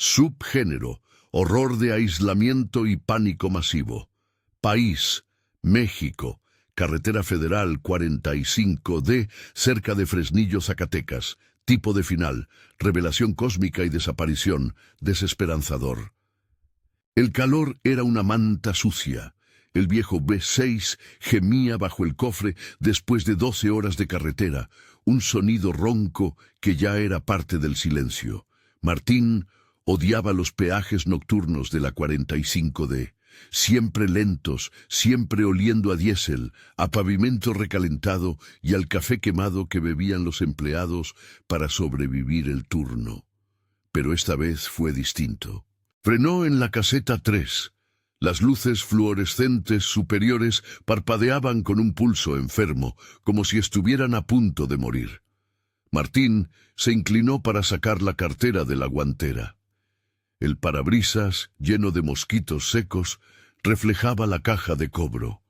Subgénero: horror de aislamiento y pánico masivo. País: México. Carretera Federal 45D, cerca de Fresnillo, Zacatecas. Tipo de final: revelación cósmica y desaparición. Desesperanzador. El calor era una manta sucia. El viejo B6 gemía bajo el cofre después de 12 horas de carretera, un sonido ronco que ya era parte del silencio. Martín odiaba los peajes nocturnos de la 45D, siempre lentos, siempre oliendo a diésel, a pavimento recalentado y al café quemado que bebían los empleados para sobrevivir el turno. Pero esta vez fue distinto. Frenó en la caseta 3. Las luces fluorescentes superiores parpadeaban con un pulso enfermo, como si estuvieran a punto de morir. Martín se inclinó para sacar la cartera de la guantera. El parabrisas, lleno de mosquitos secos, reflejaba la caja de cobro.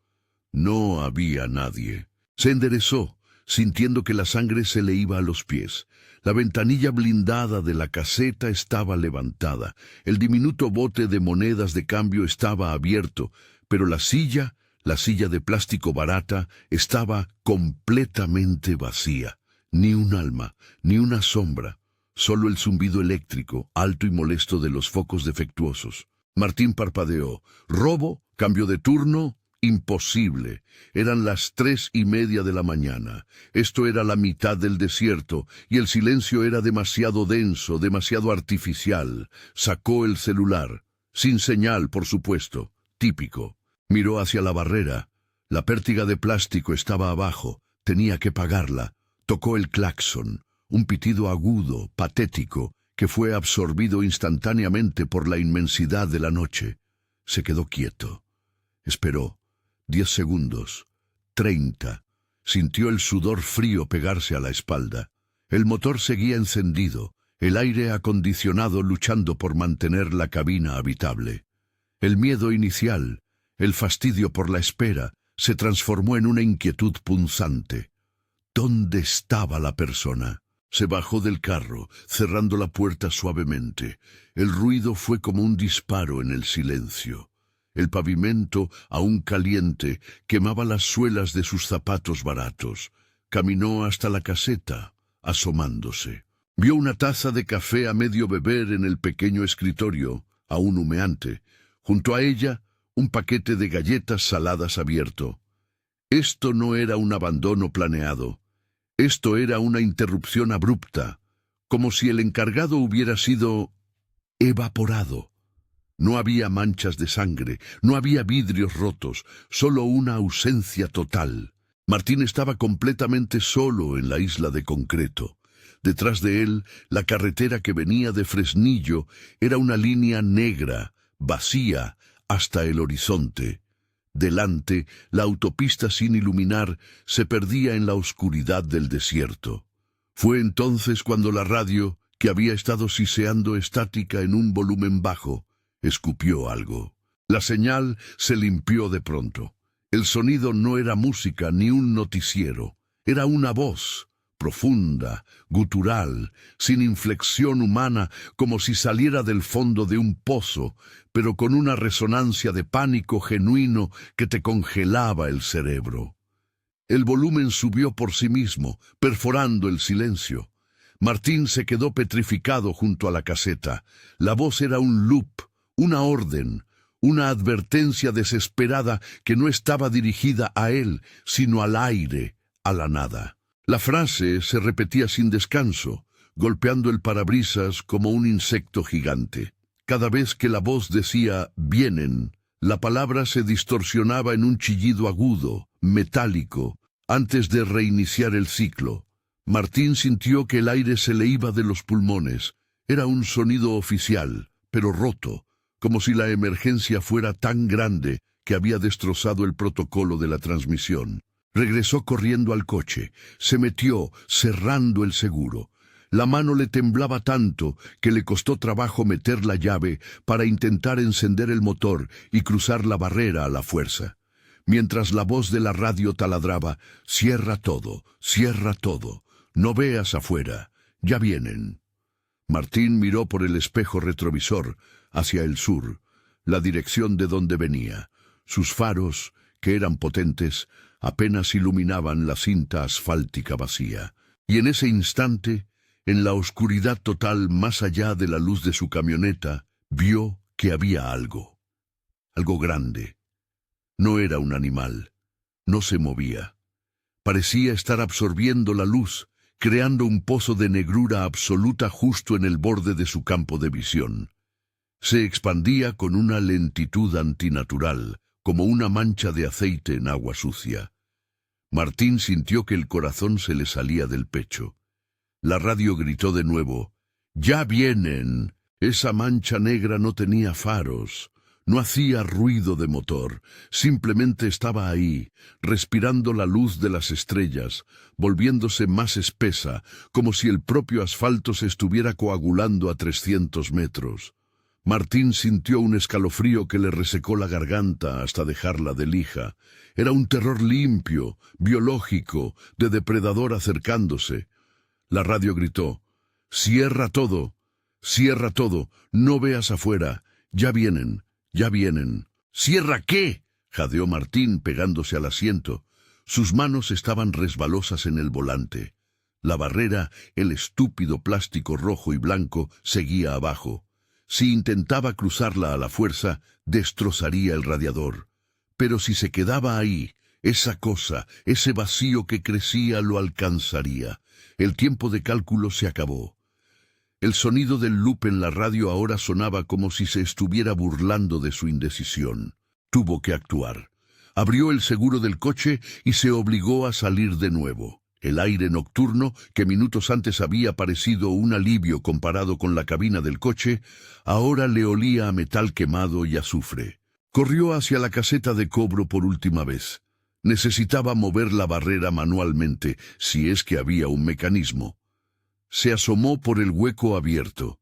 No había nadie. Se enderezó, sintiendo que la sangre se le iba a los pies. La ventanilla blindada de la caseta estaba levantada. El diminuto bote de monedas de cambio estaba abierto, pero la silla de plástico barata, estaba completamente vacía. Ni un alma, ni una sombra. Solo el zumbido eléctrico, alto y molesto de los focos defectuosos. Martín parpadeó. ¿Robo? ¿Cambio de turno? Imposible. Eran las 3:30 de la mañana. Esto era la mitad del desierto, y el silencio era demasiado denso, demasiado artificial. Sacó el celular. Sin señal, por supuesto. Típico. Miró hacia la barrera. La pértiga de plástico estaba abajo. Tenía que pagarla. Tocó el claxon. Un pitido agudo, patético, que fue absorbido instantáneamente por la inmensidad de la noche. Se quedó quieto. Esperó. 10 segundos. 30. Sintió el sudor frío pegarse a la espalda. El motor seguía encendido, el aire acondicionado luchando por mantener la cabina habitable. El miedo inicial, el fastidio por la espera, se transformó en una inquietud punzante. ¿Dónde estaba la persona? Se bajó del carro, cerrando la puerta suavemente. El ruido fue como un disparo en el silencio. El pavimento, aún caliente, quemaba las suelas de sus zapatos baratos. Caminó hasta la caseta, asomándose. Vio una taza de café a medio beber en el pequeño escritorio, aún humeante. Junto a ella, un paquete de galletas saladas abierto. Esto no era un abandono planeado. Esto era una interrupción abrupta, como si el encargado hubiera sido evaporado. No había manchas de sangre, no había vidrios rotos, solo una ausencia total. Martín estaba completamente solo en la isla de concreto. Detrás de él, la carretera que venía de Fresnillo era una línea negra, vacía, hasta el horizonte. Delante, la autopista sin iluminar se perdía en la oscuridad del desierto. Fue entonces cuando la radio, que había estado siseando estática en un volumen bajo, escupió algo. La señal se limpió de pronto. El sonido no era música ni un noticiero. Era una voz, profunda, gutural, sin inflexión humana, como si saliera del fondo de un pozo, pero con una resonancia de pánico genuino que te congelaba el cerebro. El volumen subió por sí mismo, perforando el silencio. Martín se quedó petrificado junto a la caseta. La voz era un loop, una orden, una advertencia desesperada que no estaba dirigida a él, sino al aire, a la nada. La frase se repetía sin descanso, golpeando el parabrisas como un insecto gigante. Cada vez que la voz decía «vienen», la palabra se distorsionaba en un chillido agudo, metálico, antes de reiniciar el ciclo. Martín sintió que el aire se le iba de los pulmones. Era un sonido oficial, pero roto, como si la emergencia fuera tan grande que había destrozado el protocolo de la transmisión. Regresó corriendo al coche, se metió, cerrando el seguro. La mano le temblaba tanto que le costó trabajo meter la llave para intentar encender el motor y cruzar la barrera a la fuerza. Mientras la voz de la radio taladraba, cierra todo, no veas afuera, ya vienen». Martín miró por el espejo retrovisor hacia el sur, la dirección de donde venía. Sus faros, que eran potentes, apenas iluminaban la cinta asfáltica vacía. Y en ese instante, en la oscuridad total más allá de la luz de su camioneta, vio que había algo. Algo grande. No era un animal. No se movía. Parecía estar absorbiendo la luz, creando un pozo de negrura absoluta justo en el borde de su campo de visión. Se expandía con una lentitud antinatural, como una mancha de aceite en agua sucia. Martín sintió que el corazón se le salía del pecho. La radio gritó de nuevo: «¡Ya vienen!». Esa mancha negra no tenía faros, no hacía ruido de motor, simplemente estaba ahí, respirando la luz de las estrellas, volviéndose más espesa, como si el propio asfalto se estuviera coagulando a 300 metros. Martín sintió un escalofrío que le resecó la garganta hasta dejarla de lija. Era un terror limpio, biológico, de depredador acercándose. La radio gritó: «Cierra todo, cierra todo, no veas afuera, ya vienen, ya vienen». «¿Cierra qué?», jadeó Martín pegándose al asiento. Sus manos estaban resbalosas en el volante. La barrera, el estúpido plástico rojo y blanco, seguía abajo. Si intentaba cruzarla a la fuerza, destrozaría el radiador. Pero si se quedaba ahí, esa cosa, ese vacío que crecía, lo alcanzaría. El tiempo de cálculo se acabó. El sonido del loop en la radio ahora sonaba como si se estuviera burlando de su indecisión. Tuvo que actuar. Abrió el seguro del coche y se obligó a salir de nuevo. El aire nocturno, que minutos antes había parecido un alivio comparado con la cabina del coche, ahora le olía a metal quemado y azufre. Corrió hacia la caseta de cobro por última vez. Necesitaba mover la barrera manualmente, si es que había un mecanismo. Se asomó por el hueco abierto.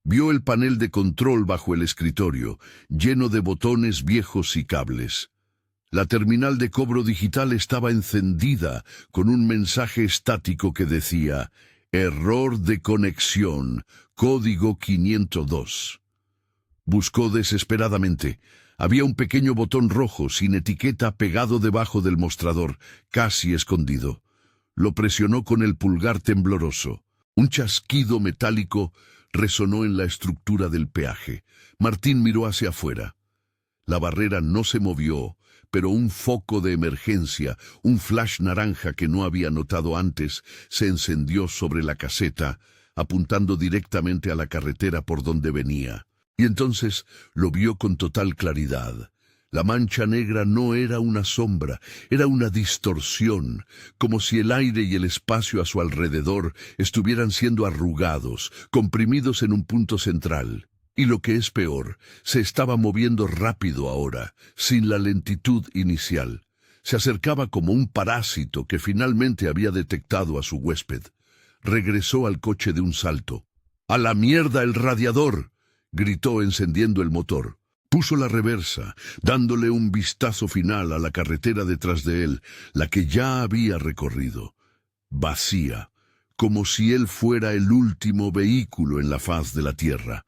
Vio el panel de control bajo el escritorio, lleno de botones viejos y cables. La terminal de cobro digital estaba encendida con un mensaje estático que decía: «Error de conexión, código 502». Buscó desesperadamente. Había un pequeño botón rojo sin etiqueta pegado debajo del mostrador, casi escondido. Lo presionó con el pulgar tembloroso. Un chasquido metálico resonó en la estructura del peaje. Martín miró hacia afuera. La barrera no se movió, pero un foco de emergencia, un flash naranja que no había notado antes, se encendió sobre la caseta, apuntando directamente a la carretera por donde venía. Y entonces lo vio con total claridad. La mancha negra no era una sombra, era una distorsión, como si el aire y el espacio a su alrededor estuvieran siendo arrugados, comprimidos en un punto central. Y lo que es peor, se estaba moviendo rápido ahora, sin la lentitud inicial. Se acercaba como un parásito que finalmente había detectado a su huésped. Regresó al coche de un salto. «¡A la mierda el radiador!», gritó encendiendo el motor. Puso la reversa, dándole un vistazo final a la carretera detrás de él, la que ya había recorrido. Vacía, como si él fuera el último vehículo en la faz de la tierra.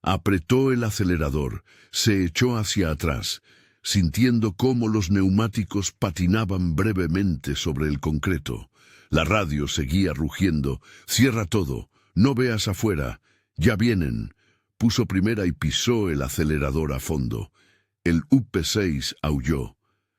Apretó el acelerador, se echó hacia atrás, sintiendo cómo los neumáticos patinaban brevemente sobre el concreto. La radio seguía rugiendo: «Cierra todo, no veas afuera, ya vienen». Puso primera y pisó el acelerador a fondo. El UP6 aulló.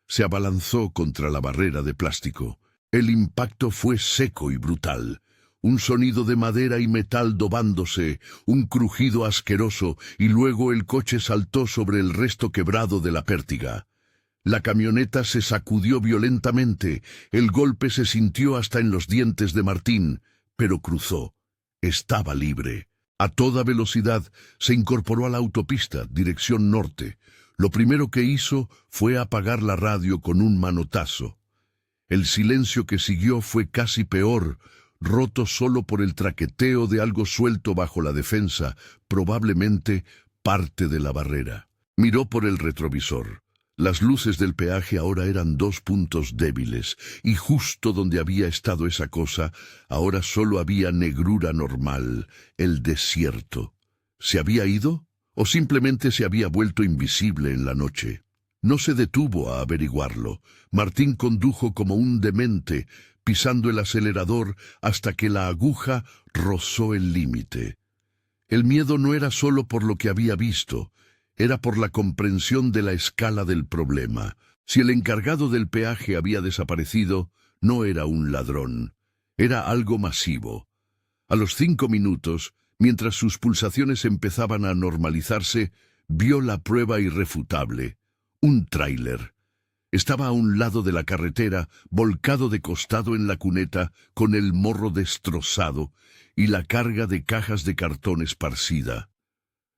Se abalanzó contra la barrera de plástico. El impacto fue seco y brutal. Un sonido de madera y metal dobándose, un crujido asqueroso, y luego el coche saltó sobre el resto quebrado de la pértiga. La camioneta se sacudió violentamente. El golpe se sintió hasta en los dientes de Martín, pero cruzó. Estaba libre. A toda velocidad se incorporó a la autopista, dirección norte. Lo primero que hizo fue apagar la radio con un manotazo. El silencio que siguió fue casi peor, roto solo por el traqueteo de algo suelto bajo la defensa, probablemente parte de la barrera. Miró por el retrovisor. Las luces del peaje ahora eran dos puntos débiles, y justo donde había estado esa cosa, ahora solo había negrura normal, el desierto. ¿Se había ido? ¿O simplemente se había vuelto invisible en la noche? No se detuvo a averiguarlo. Martín condujo como un demente, pisando el acelerador hasta que la aguja rozó el límite. El miedo no era solo por lo que había visto, era por la comprensión de la escala del problema. Si el encargado del peaje había desaparecido, no era un ladrón, era algo masivo. A los 5 minutos, mientras sus pulsaciones empezaban a normalizarse, vio la prueba irrefutable. Un tráiler. Estaba a un lado de la carretera, volcado de costado en la cuneta, con el morro destrozado y la carga de cajas de cartón esparcida.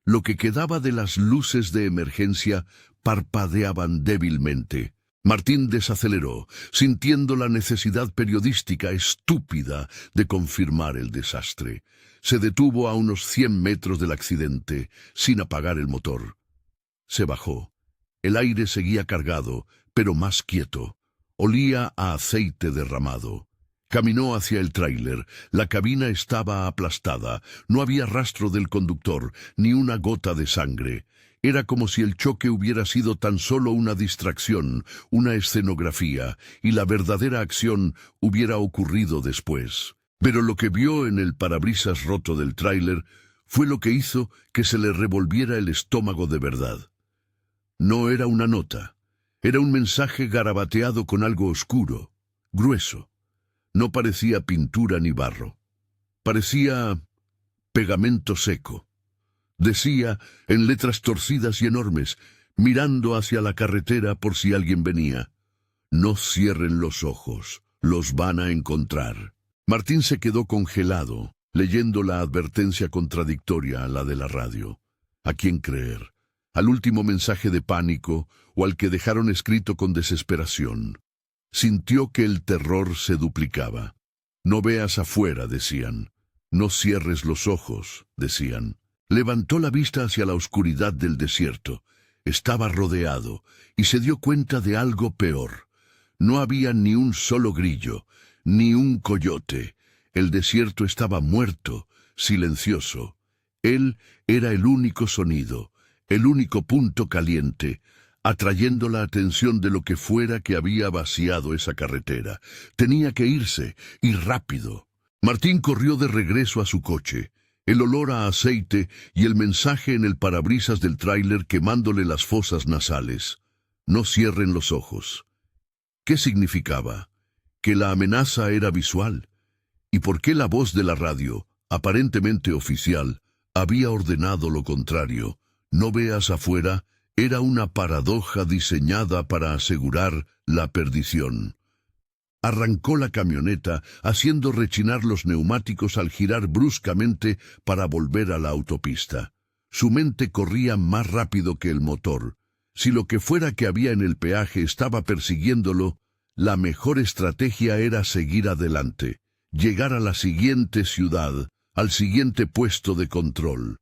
Lo que quedaba de las luces de emergencia parpadeaban débilmente. Martín desaceleró, sintiendo la necesidad periodística estúpida de confirmar el desastre. Se detuvo a unos 100 metros del accidente, sin apagar el motor. Se bajó. El aire seguía cargado, pero más quieto. Olía a aceite derramado. Caminó hacia el tráiler. La cabina estaba aplastada. No había rastro del conductor, ni una gota de sangre. Era como si el choque hubiera sido tan solo una distracción, una escenografía, y la verdadera acción hubiera ocurrido después. Pero lo que vio en el parabrisas roto del tráiler fue lo que hizo que se le revolviera el estómago de verdad. No era una nota. Era un mensaje garabateado con algo oscuro, grueso. No parecía pintura ni barro. Parecía pegamento seco. Decía, en letras torcidas y enormes, mirando hacia la carretera por si alguien venía: no cierren los ojos, los van a encontrar. Martín se quedó congelado, leyendo la advertencia contradictoria a la de la radio. ¿A quién creer? ¿Al último mensaje de pánico o al que dejaron escrito con desesperación? Sintió que el terror se duplicaba. No veas afuera, decían. No cierres los ojos, decían. Levantó la vista hacia la oscuridad del desierto. Estaba rodeado, y se dio cuenta de algo peor. No había ni un solo grillo, ni un coyote. El desierto estaba muerto, silencioso. Él era el único sonido, el único punto caliente, atrayendo la atención de lo que fuera que había vaciado esa carretera. Tenía que irse, y rápido. Martín corrió de regreso a su coche. El olor a aceite y el mensaje en el parabrisas del tráiler quemándole las fosas nasales. No cierren los ojos. ¿Qué significaba? Que la amenaza era visual. ¿Y por qué la voz de la radio, aparentemente oficial, había ordenado lo contrario? No veas afuera. Era una paradoja diseñada para asegurar la perdición. Arrancó la camioneta, haciendo rechinar los neumáticos al girar bruscamente para volver a la autopista. Su mente corría más rápido que el motor. Si lo que fuera que había en el peaje estaba persiguiéndolo, la mejor estrategia era seguir adelante, llegar a la siguiente ciudad, al siguiente puesto de control.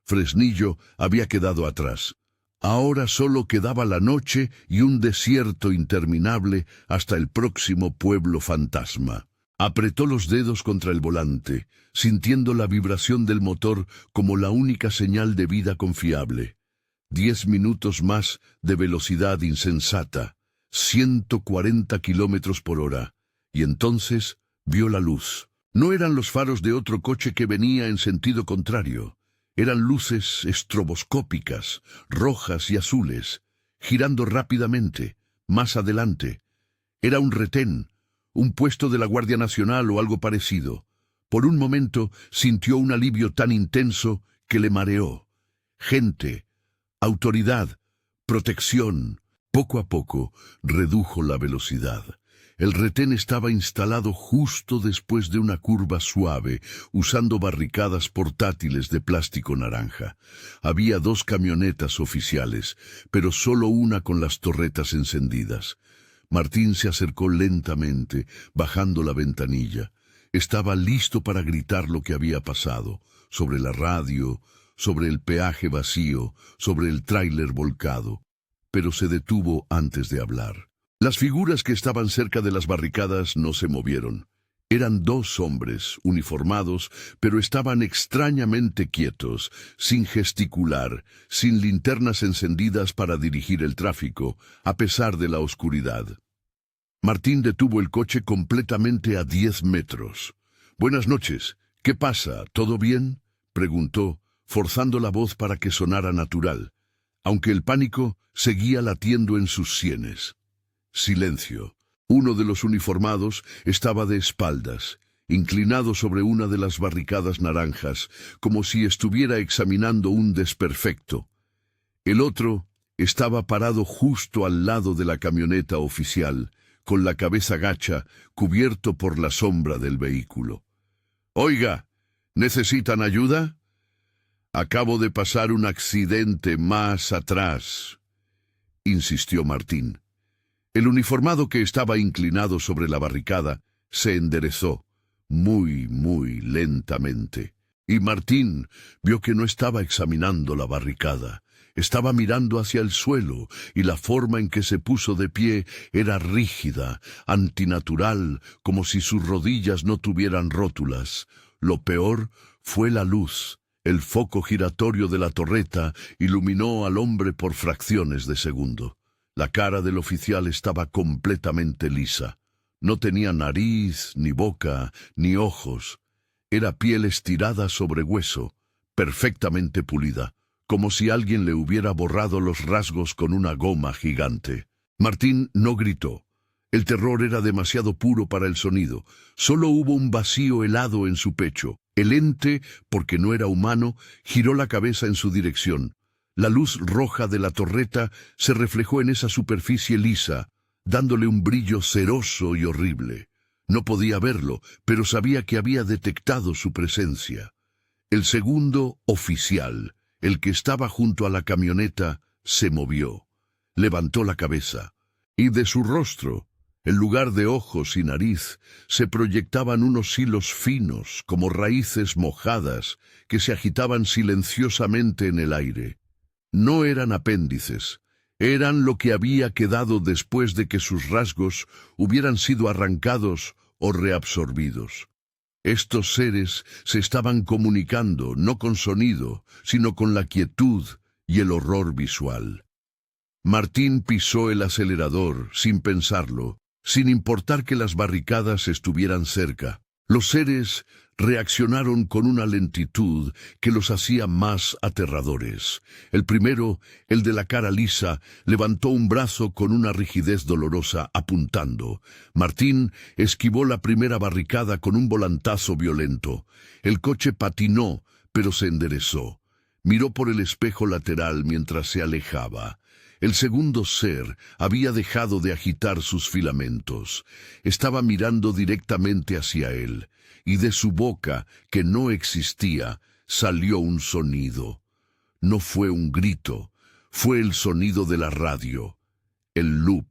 Fresnillo había quedado atrás. Ahora solo quedaba la noche y un desierto interminable hasta el próximo pueblo fantasma. Apretó los dedos contra el volante, sintiendo la vibración del motor como la única señal de vida confiable. 10 minutos más de velocidad insensata, 140 kilómetros por hora, y entonces vio la luz. No eran los faros de otro coche que venía en sentido contrario. Eran luces estroboscópicas, rojas y azules, girando rápidamente, más adelante. Era un retén, un puesto de la Guardia Nacional o algo parecido. Por un momento sintió un alivio tan intenso que le mareó. Gente, autoridad, protección. Poco a poco redujo la velocidad. El retén estaba instalado justo después de una curva suave, usando barricadas portátiles de plástico naranja. Había 2 camionetas oficiales, pero solo una con las torretas encendidas. Martín se acercó lentamente, bajando la ventanilla. Estaba listo para gritar lo que había pasado, sobre la radio, sobre el peaje vacío, sobre el tráiler volcado. pero se detuvo antes de hablar. Las figuras que estaban cerca de las barricadas no se movieron. Eran dos hombres, uniformados, pero estaban extrañamente quietos, sin gesticular, sin linternas encendidas para dirigir el tráfico, a pesar de la oscuridad. Martín detuvo el coche completamente a 10 metros. «Buenas noches. ¿Qué pasa? ¿Todo bien?», preguntó, forzando la voz para que sonara natural, aunque el pánico seguía latiendo en sus sienes. Silencio. Uno de los uniformados estaba de espaldas, inclinado sobre una de las barricadas naranjas, como si estuviera examinando un desperfecto. El otro estaba parado justo al lado de la camioneta oficial, con la cabeza gacha, cubierto por la sombra del vehículo. «Oiga, ¿necesitan ayuda? Acabo de pasar un accidente más atrás», insistió Martín. El uniformado que estaba inclinado sobre la barricada se enderezó, muy lentamente. Y Martín vio que no estaba examinando la barricada. Estaba mirando hacia el suelo, y la forma en que se puso de pie era rígida, antinatural, como si sus rodillas no tuvieran rótulas. Lo peor fue la luz. El foco giratorio de la torreta iluminó al hombre por fracciones de segundo. La cara del oficial estaba completamente lisa. No tenía nariz, ni boca, ni ojos. Era piel estirada sobre hueso, perfectamente pulida, como si alguien le hubiera borrado los rasgos con una goma gigante. Martín no gritó. El terror era demasiado puro para el sonido. Solo hubo un vacío helado en su pecho. El ente, porque no era humano, giró la cabeza en su dirección. La luz roja de la torreta se reflejó en esa superficie lisa, dándole un brillo ceroso y horrible. No podía verlo, pero sabía que había detectado su presencia. El segundo oficial, el que estaba junto a la camioneta, se movió. Levantó la cabeza, y de su rostro, en lugar de ojos y nariz, se proyectaban unos hilos finos, como raíces mojadas, que se agitaban silenciosamente en el aire. No eran apéndices, eran lo que había quedado después de que sus rasgos hubieran sido arrancados o reabsorbidos. Estos seres se estaban comunicando no con sonido, sino con la quietud y el horror visual. Martín pisó el acelerador sin pensarlo, sin importar que las barricadas estuvieran cerca. Los seres reaccionaron con una lentitud que los hacía más aterradores. El primero, el de la cara lisa, levantó un brazo con una rigidez dolorosa, apuntando. Martín esquivó la primera barricada con un volantazo violento. El coche patinó, pero se enderezó. Miró por el espejo lateral mientras se alejaba. El segundo ser había dejado de agitar sus filamentos. Estaba mirando directamente hacia él, y de su boca, que no existía, salió un sonido. No fue un grito, fue el sonido de la radio. El loop.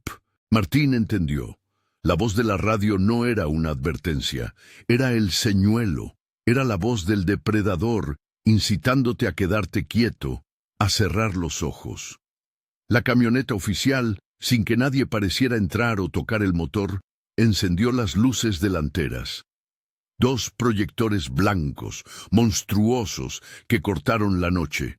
Martín entendió. La voz de la radio no era una advertencia, era el señuelo, era la voz del depredador, incitándote a quedarte quieto, a cerrar los ojos. La camioneta oficial, sin que nadie pareciera entrar o tocar el motor, encendió las luces delanteras. 2 proyectores blancos, monstruosos, que cortaron la noche.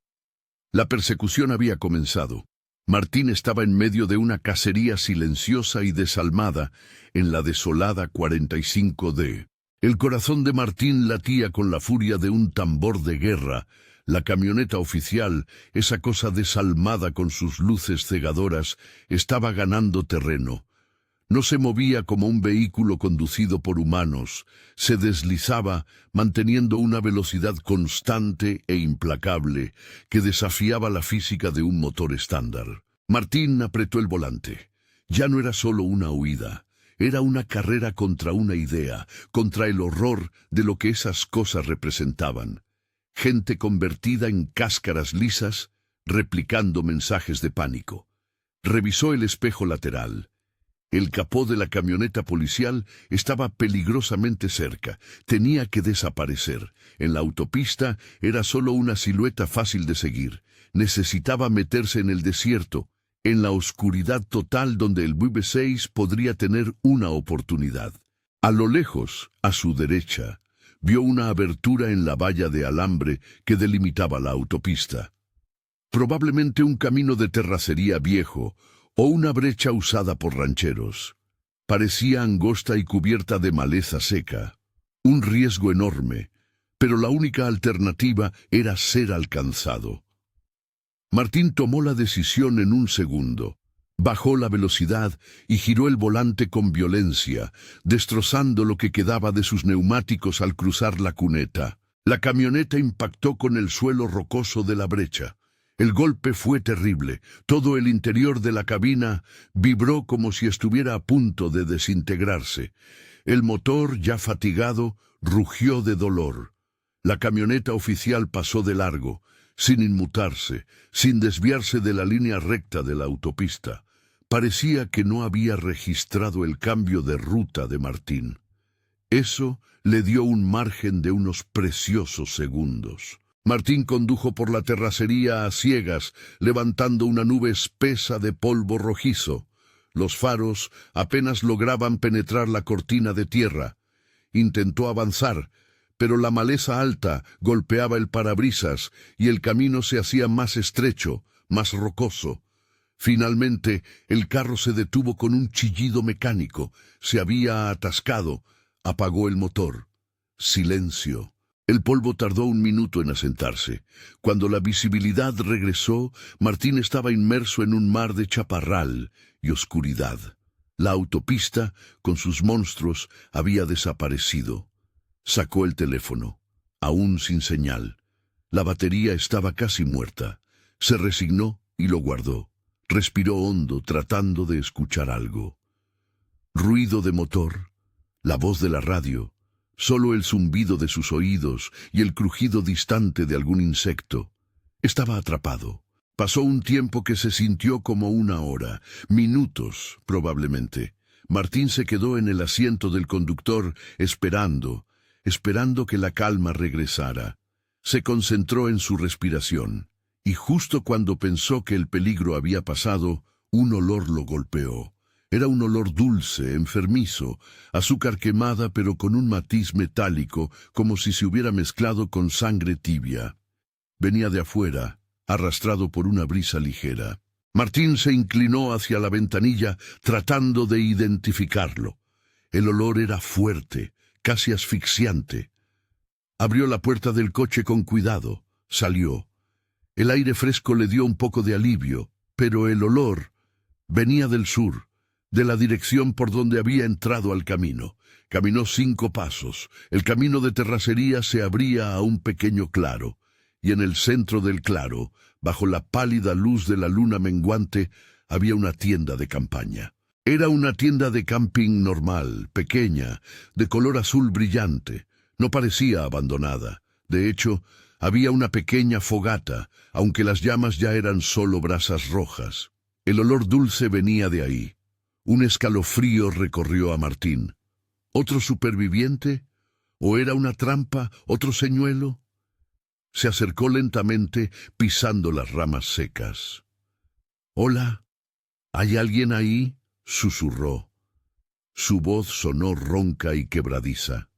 La persecución había comenzado. Martín estaba en medio de una cacería silenciosa y desalmada en la desolada 45D. El corazón de Martín latía con la furia de un tambor de guerra. La camioneta oficial, esa cosa desalmada con sus luces cegadoras, estaba ganando terreno. No se movía como un vehículo conducido por humanos, se deslizaba manteniendo una velocidad constante e implacable que desafiaba la física de un motor estándar. Martín apretó el volante. Ya no era solo una huida, era una carrera contra una idea, contra el horror de lo que esas cosas representaban. Gente convertida en cáscaras lisas, replicando mensajes de pánico. Revisó el espejo lateral. El capó de la camioneta policial estaba peligrosamente cerca. Tenía que desaparecer. En la autopista era solo una silueta fácil de seguir. Necesitaba meterse en el desierto, en la oscuridad total donde el Buibe 6 podría tener una oportunidad. A lo lejos, a su derecha, vio una abertura en la valla de alambre que delimitaba la autopista. Probablemente un camino de terracería viejo o una brecha usada por rancheros. Parecía angosta y cubierta de maleza seca. Un riesgo enorme, pero la única alternativa era ser alcanzado. Martín tomó la decisión en un segundo. Bajó la velocidad y giró el volante con violencia, destrozando lo que quedaba de sus neumáticos al cruzar la cuneta. La camioneta impactó con el suelo rocoso de la brecha. El golpe fue terrible. Todo el interior de la cabina vibró como si estuviera a punto de desintegrarse. El motor, ya fatigado, rugió de dolor. La camioneta oficial pasó de largo, sin inmutarse, sin desviarse de la línea recta de la autopista. Parecía que no había registrado el cambio de ruta de Martín. Eso le dio un margen de unos preciosos segundos. Martín condujo por la terracería a ciegas, levantando una nube espesa de polvo rojizo. Los faros apenas lograban penetrar la cortina de tierra. Intentó avanzar, pero la maleza alta golpeaba el parabrisas y el camino se hacía más estrecho, más rocoso. Finalmente, el carro se detuvo con un chillido mecánico. Se había atascado. Apagó el motor. Silencio. El polvo tardó un minuto en asentarse. Cuando la visibilidad regresó, Martín estaba inmerso en un mar de chaparral y oscuridad. La autopista, con sus monstruos, había desaparecido. Sacó el teléfono, aún sin señal. La batería estaba casi muerta. Se resignó y lo guardó. Respiró hondo, tratando de escuchar algo. Ruido de motor, la voz de la radio, solo el zumbido de sus oídos y el crujido distante de algún insecto. Estaba atrapado. Pasó un tiempo que se sintió como una hora, minutos probablemente. Martín se quedó en el asiento del conductor esperando que la calma regresara. Se concentró en su respiración, y justo cuando pensó que el peligro había pasado, un olor lo golpeó. Era un olor dulce, enfermizo, azúcar quemada pero con un matiz metálico, como si se hubiera mezclado con sangre tibia. Venía de afuera, arrastrado por una brisa ligera. Martín se inclinó hacia la ventanilla, tratando de identificarlo. El olor era fuerte, casi asfixiante. Abrió la puerta del coche con cuidado. Salió. El aire fresco le dio un poco de alivio, pero el olor venía del sur, de la dirección por donde había entrado al camino. Caminó 5 pasos. El camino de terracería se abría a un pequeño claro, y en el centro del claro, bajo la pálida luz de la luna menguante, había una tienda de campaña. Era una tienda de camping normal, pequeña, de color azul brillante. No parecía abandonada. De hecho, había una pequeña fogata, aunque las llamas ya eran solo brasas rojas. El olor dulce venía de ahí. Un escalofrío recorrió a Martín. ¿Otro superviviente? ¿O era una trampa? ¿Otro señuelo? Se acercó lentamente, pisando las ramas secas. «Hola, ¿hay alguien ahí?», susurró. Su voz sonó ronca y quebradiza.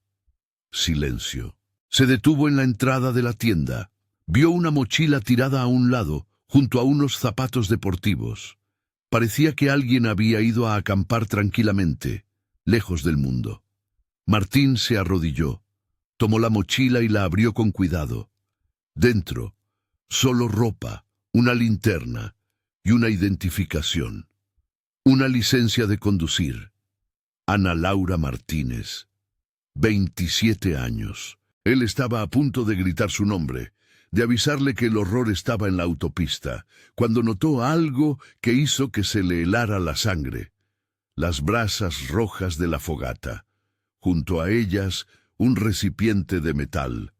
Silencio. Se detuvo en la entrada de la tienda. Vio una mochila tirada a un lado, junto a unos zapatos deportivos. Parecía que alguien había ido a acampar tranquilamente, lejos del mundo. Martín se arrodilló, tomó la mochila y la abrió con cuidado. Dentro, solo ropa, una linterna y una identificación. Una licencia de conducir. Ana Laura Martínez, 27 años. Él estaba a punto de gritar su nombre, de avisarle que el horror estaba en la autopista, cuando notó algo que hizo que se le helara la sangre. Las brasas rojas de la fogata. Junto a ellas, un recipiente de metal.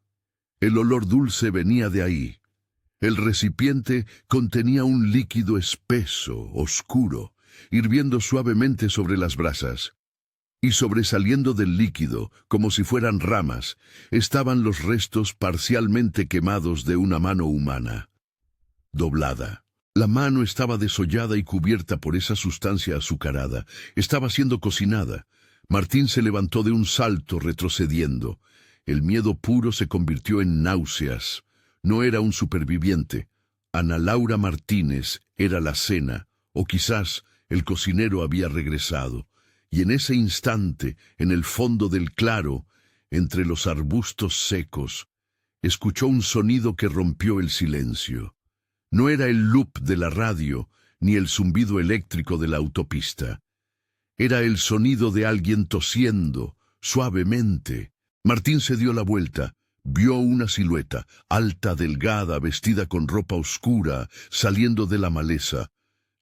El olor dulce venía de ahí. El recipiente contenía un líquido espeso, oscuro, hirviendo suavemente sobre las brasas. Y sobresaliendo del líquido, como si fueran ramas, estaban los restos parcialmente quemados de una mano humana. Doblada. La mano estaba desollada y cubierta por esa sustancia azucarada. Estaba siendo cocinada. Martín se levantó de un salto, retrocediendo. El miedo puro se convirtió en náuseas. No era un superviviente. Ana Laura Martínez era la cena, o quizás el cocinero había regresado. Y en ese instante, en el fondo del claro, entre los arbustos secos, escuchó un sonido que rompió el silencio. No era el loop de la radio, ni el zumbido eléctrico de la autopista. Era el sonido de alguien tosiendo, suavemente. Martín se dio la vuelta. Vio una silueta, alta, delgada, vestida con ropa oscura, saliendo de la maleza.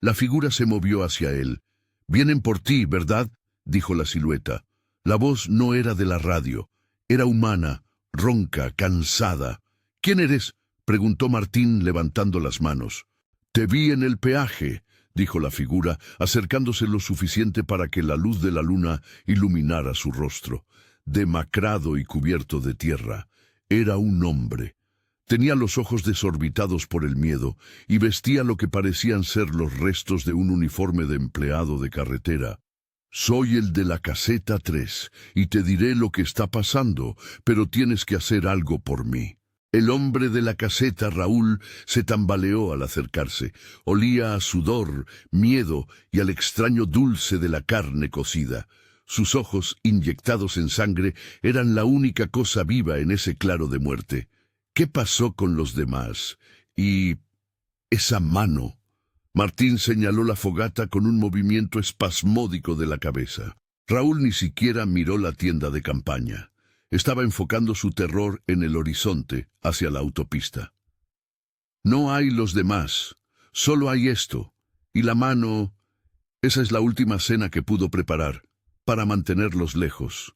La figura se movió hacia él. «Vienen por ti, ¿verdad?», dijo la silueta. La voz no era de la radio. Era humana, ronca, cansada. «¿Quién eres?», preguntó Martín levantando las manos. «Te vi en el peaje», dijo la figura, acercándose lo suficiente para que la luz de la luna iluminara su rostro, demacrado y cubierto de tierra. Era un hombre. Tenía los ojos desorbitados por el miedo y vestía lo que parecían ser los restos de un uniforme de empleado de carretera. «Soy el de la caseta 3 y te diré lo que está pasando, pero tienes que hacer algo por mí». El hombre de la caseta, Raúl, se tambaleó al acercarse. Olía a sudor, miedo y al extraño dulce de la carne cocida. Sus ojos, inyectados en sangre, eran la única cosa viva en ese claro de muerte. ¿Qué pasó con los demás? Y esa mano. Martín señaló la fogata con un movimiento espasmódico de la cabeza. Raúl ni siquiera miró la tienda de campaña. Estaba enfocando su terror en el horizonte, hacia la autopista. «No hay los demás, solo hay esto. Y la mano, esa es la última cena que pudo preparar, para mantenerlos lejos».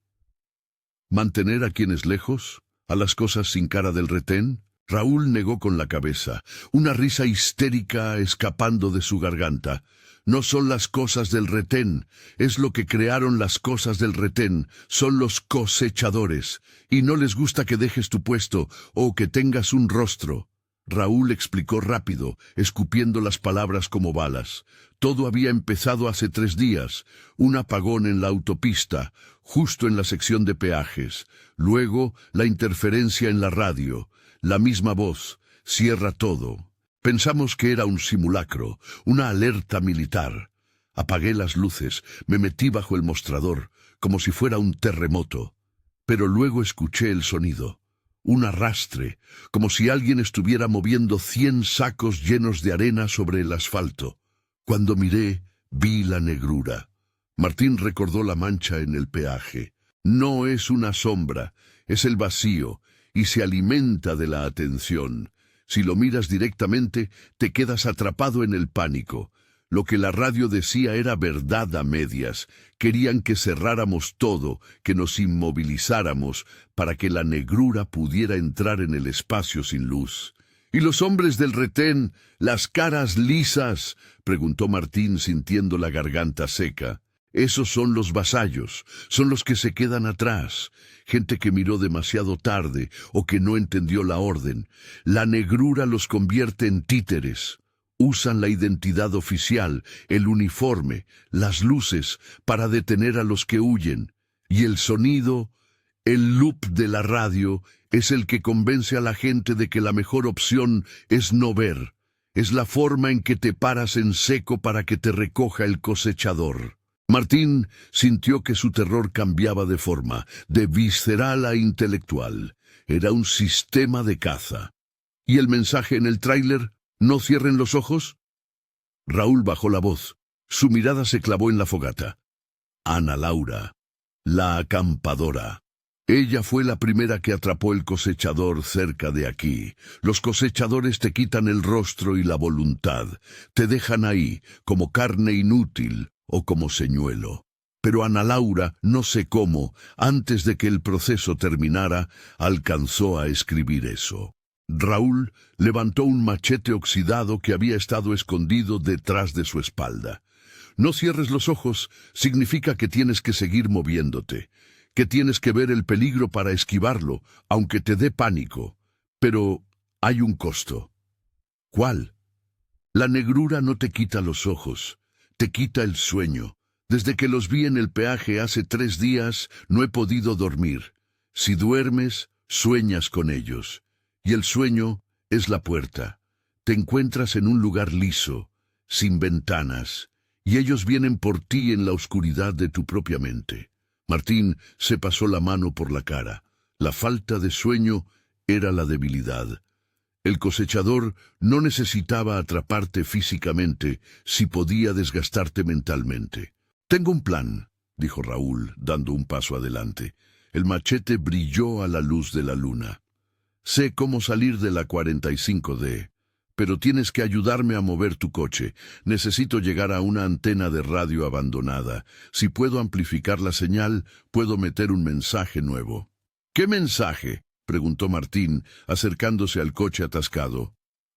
¿Mantener a quienes lejos? ¿A las cosas sin cara del retén? Raúl negó con la cabeza, una risa histérica escapando de su garganta. «No son las cosas del retén, es lo que crearon las cosas del retén, son los cosechadores, y no les gusta que dejes tu puesto o que tengas un rostro». Raúl explicó rápido, escupiendo las palabras como balas. Todo había empezado hace 3 días, un apagón en la autopista, justo en la sección de peajes. Luego, la interferencia en la radio, la misma voz, «cierra todo». Pensamos que era un simulacro, una alerta militar. Apagué las luces, me metí bajo el mostrador, como si fuera un terremoto. Pero luego escuché el sonido, un arrastre, como si alguien estuviera moviendo 100 sacos llenos de arena sobre el asfalto. Cuando miré, vi la negrura. Martín recordó la mancha en el peaje. No es una sombra, es el vacío, y se alimenta de la atención. Si lo miras directamente, te quedas atrapado en el pánico. Lo que la radio decía era verdad a medias. Querían que cerráramos todo, que nos inmovilizáramos, para que la negrura pudiera entrar en el espacio sin luz. «¿Y los hombres del retén, las caras lisas?», preguntó Martín sintiendo la garganta seca. «Esos son los vasallos, son los que se quedan atrás. Gente que miró demasiado tarde o que no entendió la orden. La negrura los convierte en títeres. Usan la identidad oficial, el uniforme, las luces, para detener a los que huyen. Y el sonido, el loop de la radio, es el que convence a la gente de que la mejor opción es no ver. Es la forma en que te paras en seco para que te recoja el cosechador». Martín sintió que su terror cambiaba de forma, de visceral a intelectual. Era un sistema de caza. ¿Y el mensaje en el tráiler? ¿No cierren los ojos? Raúl bajó la voz. Su mirada se clavó en la fogata. Ana Laura, la acampadora. Ella fue la primera que atrapó el cosechador cerca de aquí. Los cosechadores te quitan el rostro y la voluntad. Te dejan ahí, como carne inútil o como señuelo. Pero Ana Laura, no sé cómo, antes de que el proceso terminara, alcanzó a escribir eso. Raúl levantó un machete oxidado que había estado escondido detrás de su espalda. No cierres los ojos significa que tienes que seguir moviéndote, que tienes que ver el peligro para esquivarlo, aunque te dé pánico. Pero hay un costo. ¿Cuál? La negrura no te quita los ojos, te quita el sueño. Desde que los vi en el peaje hace 3 días, no he podido dormir. Si duermes, sueñas con ellos. Y el sueño es la puerta. Te encuentras en un lugar liso, sin ventanas, y ellos vienen por ti en la oscuridad de tu propia mente. Martín se pasó la mano por la cara. La falta de sueño era la debilidad. El cosechador no necesitaba atraparte físicamente si podía desgastarte mentalmente. «Tengo un plan», dijo Raúl, dando un paso adelante. El machete brilló a la luz de la luna. «Sé cómo salir de la 45D, pero tienes que ayudarme a mover tu coche. Necesito llegar a una antena de radio abandonada. Si puedo amplificar la señal, puedo meter un mensaje nuevo». «¿Qué mensaje?», preguntó Martín, acercándose al coche atascado.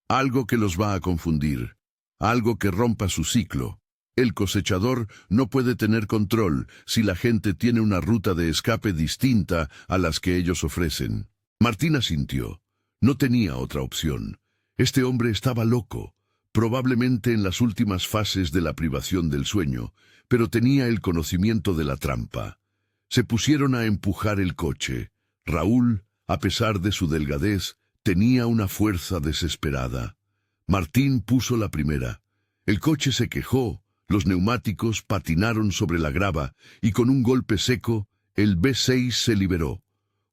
«Algo que los va a confundir. Algo que rompa su ciclo. El cosechador no puede tener control si la gente tiene una ruta de escape distinta a las que ellos ofrecen». Martín asintió. No tenía otra opción. Este hombre estaba loco, probablemente en las últimas fases de la privación del sueño, pero tenía el conocimiento de la trampa. Se pusieron a empujar el coche. Raúl, a pesar de su delgadez, tenía una fuerza desesperada. Martín puso la primera. El coche se quejó, los neumáticos patinaron sobre la grava y con un golpe seco, el V6 se liberó.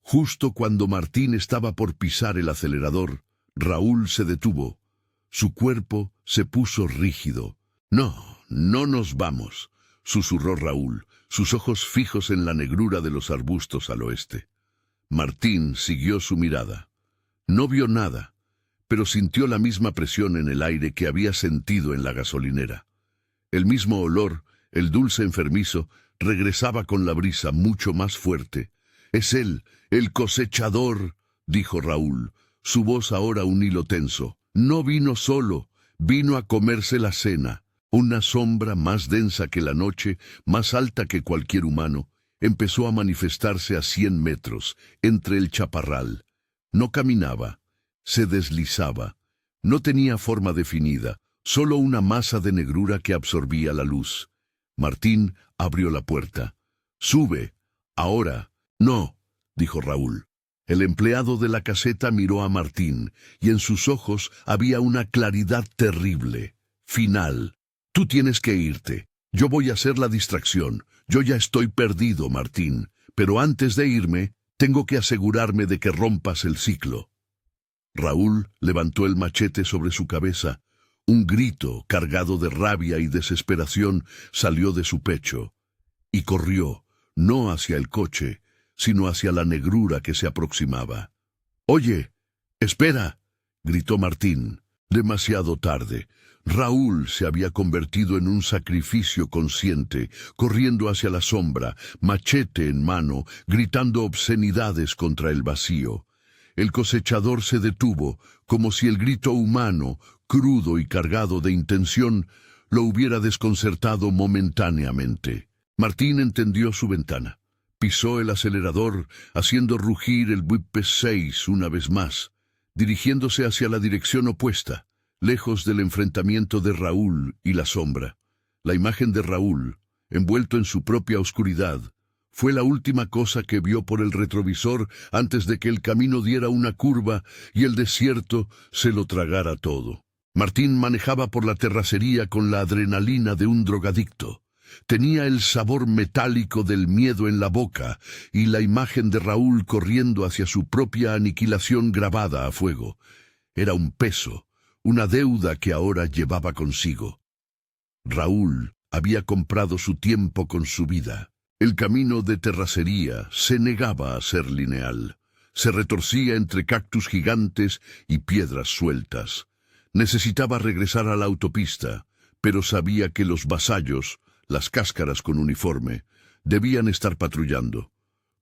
Justo cuando Martín estaba por pisar el acelerador, Raúl se detuvo. Su cuerpo se puso rígido. «No, no nos vamos», susurró Raúl, sus ojos fijos en la negrura de los arbustos al oeste. Martín siguió su mirada. No vio nada, pero sintió la misma presión en el aire que había sentido en la gasolinera. El mismo olor, el dulce enfermizo, regresaba con la brisa mucho más fuerte. «Es él, el cosechador», dijo Raúl, su voz ahora un hilo tenso. «No vino solo, vino a comerse la cena». Una sombra más densa que la noche, más alta que cualquier humano, empezó a manifestarse a 100 metros, entre el chaparral. No caminaba, se deslizaba. No tenía forma definida, solo una masa de negrura que absorbía la luz. Martín abrió la puerta. «Sube, ahora». «No», dijo Raúl. El empleado de la caseta miró a Martín, y en sus ojos había una claridad terrible. «Final. Tú tienes que irte. Yo voy a ser la distracción. Yo ya estoy perdido, Martín. Pero antes de irme, tengo que asegurarme de que rompas el ciclo». Raúl levantó el machete sobre su cabeza. Un grito, cargado de rabia y desesperación, salió de su pecho. Y corrió, no hacia el coche, sino hacia la negrura que se aproximaba. «Oye, espera», gritó Martín. Demasiado tarde. Raúl se había convertido en un sacrificio consciente, corriendo hacia la sombra, machete en mano, gritando obscenidades contra el vacío. El cosechador se detuvo, como si el grito humano, crudo y cargado de intención, lo hubiera desconcertado momentáneamente. Martín entendió su ventana. Pisó el acelerador, haciendo rugir el V6 una vez más, dirigiéndose hacia la dirección opuesta, lejos del enfrentamiento de Raúl y la sombra. La imagen de Raúl, envuelto en su propia oscuridad, fue la última cosa que vio por el retrovisor antes de que el camino diera una curva y el desierto se lo tragara todo. Martín manejaba por la terracería con la adrenalina de un drogadicto. Tenía el sabor metálico del miedo en la boca y la imagen de Raúl corriendo hacia su propia aniquilación grabada a fuego. Era un peso, una deuda que ahora llevaba consigo. Raúl había comprado su tiempo con su vida. El camino de terracería se negaba a ser lineal. Se retorcía entre cactus gigantes y piedras sueltas. Necesitaba regresar a la autopista, pero sabía que los vasallos, las cáscaras con uniforme, debían estar patrullando.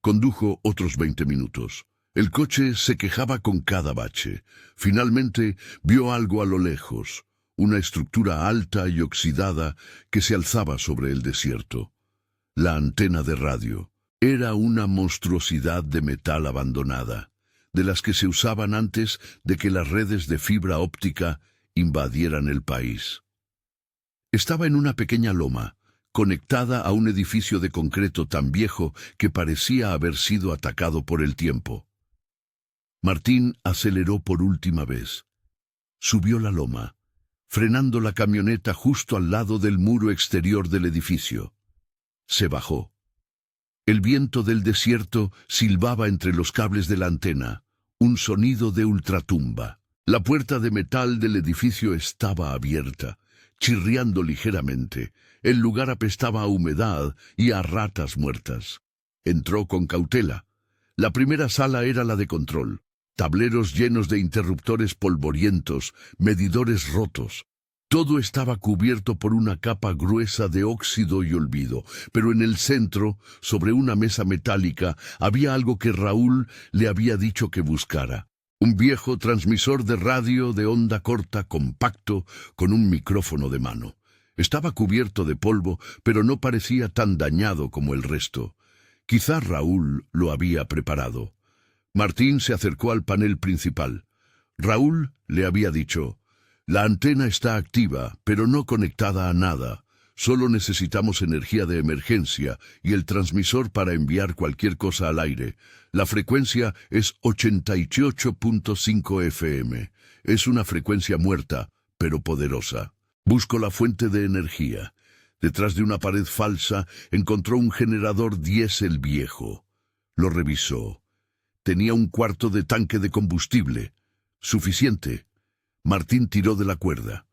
Condujo otros 20 minutos. El coche se quejaba con cada bache. Finalmente vio algo a lo lejos, una estructura alta y oxidada que se alzaba sobre el desierto. La antena de radio. Era una monstruosidad de metal abandonada, de las que se usaban antes de que las redes de fibra óptica invadieran el país. Estaba en una pequeña loma, conectada a un edificio de concreto tan viejo que parecía haber sido atacado por el tiempo. Martín aceleró por última vez. Subió la loma, frenando la camioneta justo al lado del muro exterior del edificio. Se bajó. El viento del desierto silbaba entre los cables de la antena, un sonido de ultratumba. La puerta de metal del edificio estaba abierta, chirriando ligeramente. El lugar apestaba a humedad y a ratas muertas. Entró con cautela. La primera sala era la de control. Tableros llenos de interruptores polvorientos, medidores rotos. Todo estaba cubierto por una capa gruesa de óxido y olvido, pero en el centro, sobre una mesa metálica, había algo que Raúl le había dicho que buscara. Un viejo transmisor de radio de onda corta compacto con un micrófono de mano. Estaba cubierto de polvo, pero no parecía tan dañado como el resto. Quizá Raúl lo había preparado. Martín se acercó al panel principal. Raúl le había dicho: «La antena está activa, pero no conectada a nada. Solo necesitamos energía de emergencia y el transmisor para enviar cualquier cosa al aire. La frecuencia es 88.5 FM. Es una frecuencia muerta, pero poderosa. Busco la fuente de energía». Detrás de una pared falsa encontró un generador diésel viejo. Lo revisó. Tenía un cuarto de tanque de combustible. Suficiente. Martín tiró de la cuerda.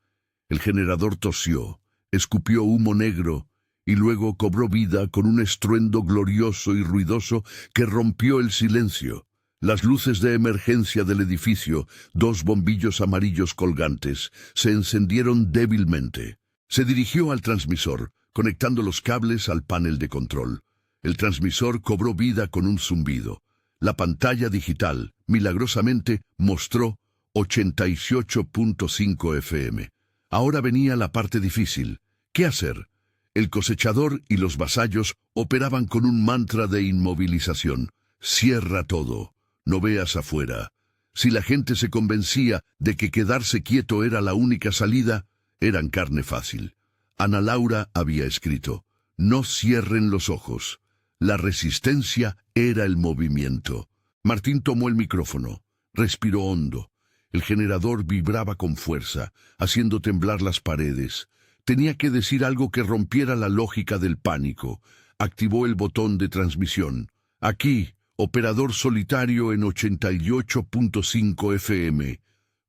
El generador tosió, escupió humo negro y luego cobró vida con un estruendo glorioso y ruidoso que rompió el silencio. Las luces de emergencia del edificio, 2 bombillos amarillos colgantes, se encendieron débilmente. Se dirigió al transmisor, conectando los cables al panel de control. El transmisor cobró vida con un zumbido. La pantalla digital, milagrosamente, mostró 88.5 FM. Ahora venía la parte difícil. ¿Qué hacer? El cosechador y los vasallos operaban con un mantra de inmovilización. Cierra todo. No veas afuera. Si la gente se convencía de que quedarse quieto era la única salida, eran carne fácil. Ana Laura había escrito: «No cierren los ojos». La resistencia era el movimiento. Martín tomó el micrófono. Respiró hondo. El generador vibraba con fuerza, haciendo temblar las paredes. Tenía que decir algo que rompiera la lógica del pánico. Activó el botón de transmisión. «Aquí, operador solitario en 88.5 FM»,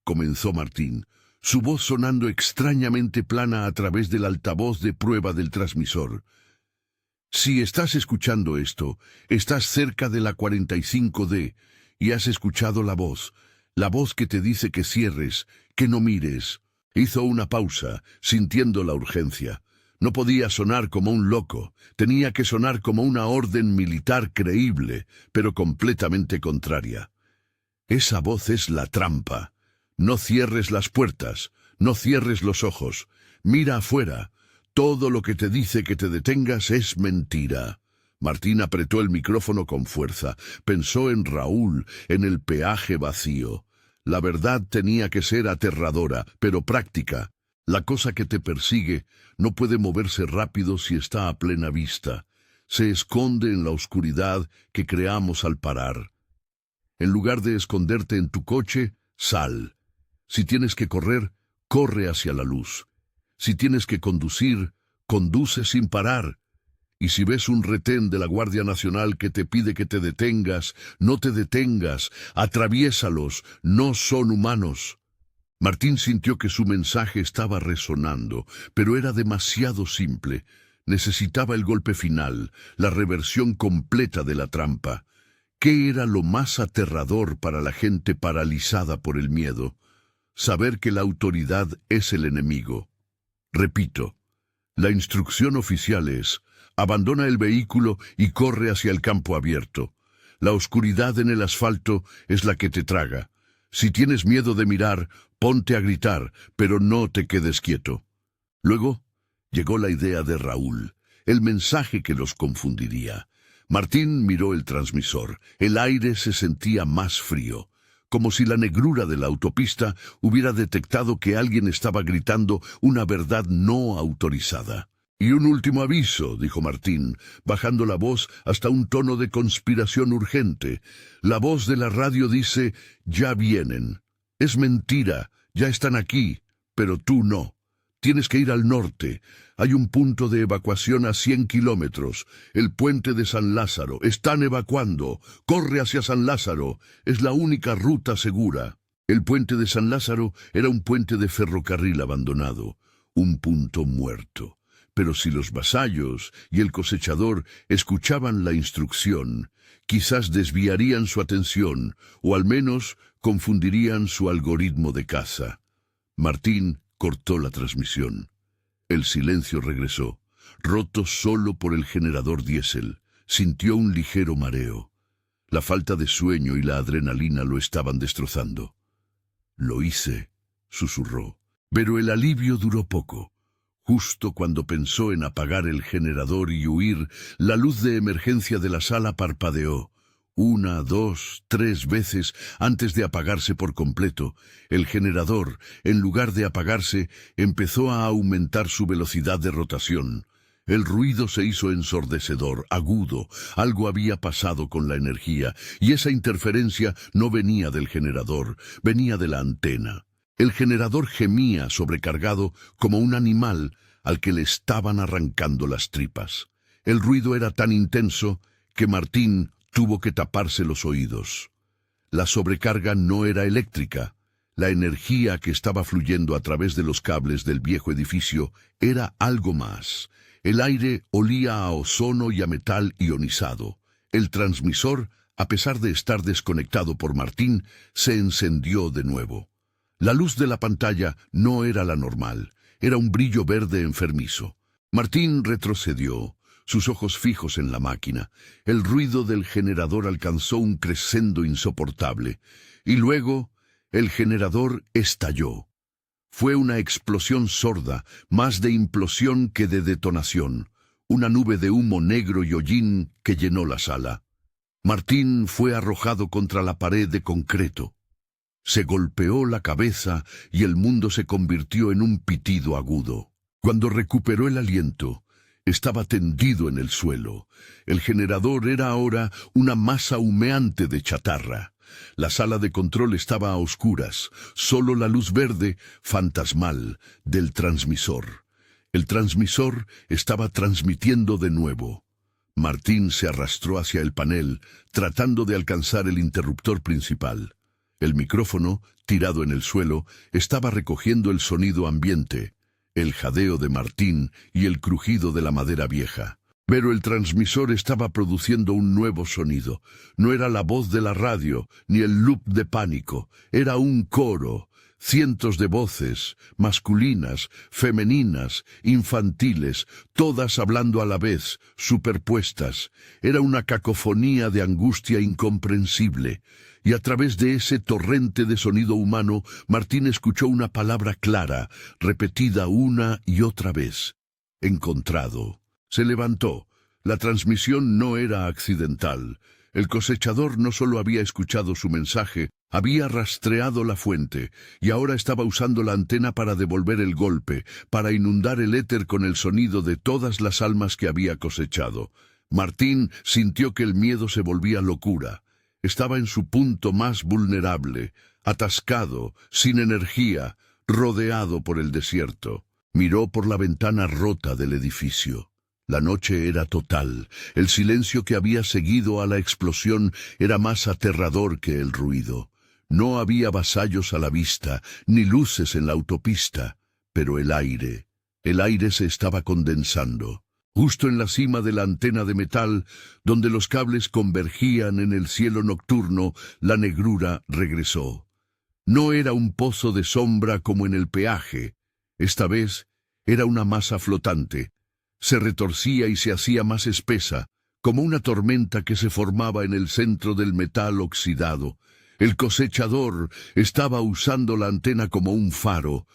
comenzó Martín, su voz sonando extrañamente plana a través del altavoz de prueba del transmisor. «Si estás escuchando esto, estás cerca de la 45D y has escuchado la voz que te dice que cierres, que no mires». Hizo una pausa, sintiendo la urgencia. No podía sonar como un loco, tenía que sonar como una orden militar creíble, pero completamente contraria. «Esa voz es la trampa. No cierres las puertas, no cierres los ojos, mira afuera. Todo lo que te dice que te detengas es mentira». Martín apretó el micrófono con fuerza. Pensó en Raúl, en el peaje vacío. La verdad tenía que ser aterradora, pero práctica. La cosa que te persigue no puede moverse rápido si está a plena vista. Se esconde en la oscuridad que creamos al parar. En lugar de esconderte en tu coche, sal. Si tienes que correr, corre hacia la luz. Si tienes que conducir, conduce sin parar. Y si ves un retén de la Guardia Nacional que te pide que te detengas, no te detengas, atraviésalos, no son humanos. Martín sintió que su mensaje estaba resonando, pero era demasiado simple. Necesitaba el golpe final, la reversión completa de la trampa. ¿Qué era lo más aterrador para la gente paralizada por el miedo? Saber que la autoridad es el enemigo. Repito, la instrucción oficial es: abandona el vehículo y corre hacia el campo abierto. La oscuridad en el asfalto es la que te traga. Si tienes miedo de mirar, ponte a gritar, pero no te quedes quieto. Luego llegó la idea de Raúl, el mensaje que los confundiría. Martín miró el transmisor. El aire se sentía más frío. como si la negrura de la autopista hubiera detectado que alguien estaba gritando una verdad no autorizada. «Y un último aviso», dijo Martín, bajando la voz hasta un tono de conspiración urgente. «La voz de la radio dice, ya vienen. Es mentira, ya están aquí, pero tú no. Tienes que ir al norte. Hay un punto de evacuación a 100 kilómetros. El puente de San Lázaro. Están evacuando. Corre hacia San Lázaro. Es la única ruta segura». El puente de San Lázaro era un puente de ferrocarril abandonado. Un punto muerto. Pero si los vasallos y el cosechador escuchaban la instrucción, quizás desviarían su atención, o al menos confundirían su algoritmo de caza. Martín cortó la transmisión. El silencio regresó, roto solo por el generador diésel. Sintió un ligero mareo. La falta de sueño y la adrenalina lo estaban destrozando. «Lo hice», susurró, pero el alivio duró poco. Justo cuando pensó en apagar el generador y huir, la luz de emergencia de la sala parpadeó. 1, 2, 3 veces antes de apagarse por completo. El generador, en lugar de apagarse, empezó a aumentar su velocidad de rotación. El ruido se hizo ensordecedor, agudo. Algo había pasado con la energía, y esa interferencia no venía del generador, venía de la antena. El generador gemía sobrecargado como un animal al que le estaban arrancando las tripas. El ruido era tan intenso que Martín tuvo que taparse los oídos. La sobrecarga no era eléctrica. La energía que estaba fluyendo a través de los cables del viejo edificio era algo más. El aire olía a ozono y a metal ionizado. El transmisor, a pesar de estar desconectado por Martín, se encendió de nuevo. La luz de la pantalla no era la normal, era un brillo verde enfermizo. Martín retrocedió, sus ojos fijos en la máquina. El ruido del generador alcanzó un crescendo insoportable, y luego el generador estalló. Fue una explosión sorda, más de implosión que de detonación, una nube de humo negro y hollín que llenó la sala. Martín fue arrojado contra la pared de concreto. Se golpeó la cabeza y el mundo se convirtió en un pitido agudo. Cuando recuperó el aliento, estaba tendido en el suelo. El generador era ahora una masa humeante de chatarra. La sala de control estaba a oscuras, solo la luz verde, fantasmal, del transmisor. El transmisor estaba transmitiendo de nuevo. Martín se arrastró hacia el panel, tratando de alcanzar el interruptor principal. El micrófono, tirado en el suelo, estaba recogiendo el sonido ambiente, el jadeo de Martín y el crujido de la madera vieja. Pero el transmisor estaba produciendo un nuevo sonido. No era la voz de la radio, ni el loop de pánico. Era un coro. Cientos de voces, masculinas, femeninas, infantiles, todas hablando a la vez, superpuestas. Era una cacofonía de angustia incomprensible. Y a través de ese torrente de sonido humano, Martín escuchó una palabra clara, repetida una y otra vez. Encontrado. Se levantó. La transmisión no era accidental. El cosechador no solo había escuchado su mensaje, había rastreado la fuente, y ahora estaba usando la antena para devolver el golpe, para inundar el éter con el sonido de todas las almas que había cosechado. Martín sintió que el miedo se volvía locura. Estaba en su punto más vulnerable, atascado, sin energía, rodeado por el desierto. Miró por la ventana rota del edificio. La noche era total. El silencio que había seguido a la explosión era más aterrador que el ruido. No había vasallos a la vista, ni luces en la autopista, pero el aire se estaba condensando. Justo en la cima de la antena de metal, donde los cables convergían en el cielo nocturno, la negrura regresó. No era un pozo de sombra como en el peaje. Esta vez era una masa flotante. Se retorcía y se hacía más espesa, como una tormenta que se formaba en el centro del metal oxidado. El cosechador estaba usando la antena como un faro.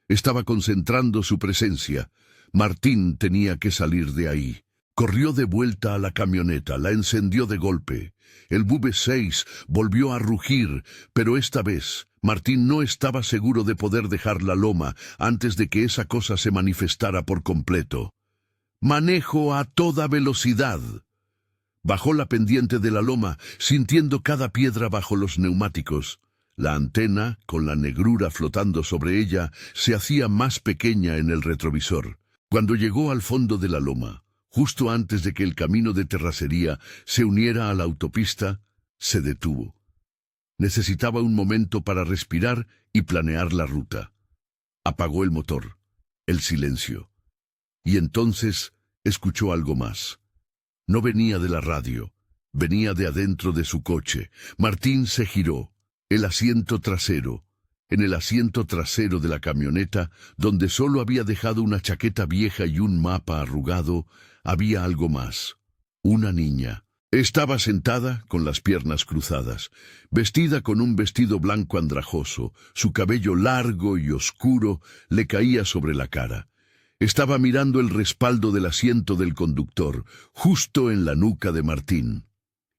Estaba concentrando su presencia. Martín tenía que salir de ahí. Corrió de vuelta a la camioneta, la encendió de golpe. El BB-6 volvió a rugir, pero esta vez Martín no estaba seguro de poder dejar la loma antes de que esa cosa se manifestara por completo. Manejo a toda velocidad. Bajó la pendiente de la loma, sintiendo cada piedra bajo los neumáticos. La antena, con la negrura flotando sobre ella, se hacía más pequeña en el retrovisor. Cuando llegó al fondo de la loma, justo antes de que el camino de terracería se uniera a la autopista, se detuvo. Necesitaba un momento para respirar y planear la ruta. Apagó el motor, el silencio. Y entonces escuchó algo más. No venía de la radio, venía de adentro de su coche. Martín se giró. El asiento trasero. En el asiento trasero de la camioneta, donde solo había dejado una chaqueta vieja y un mapa arrugado, había algo más. Una niña. Estaba sentada con las piernas cruzadas, vestida con un vestido blanco andrajoso. Su cabello largo y oscuro le caía sobre la cara. Estaba mirando el respaldo del asiento del conductor, justo en la nuca de Martín.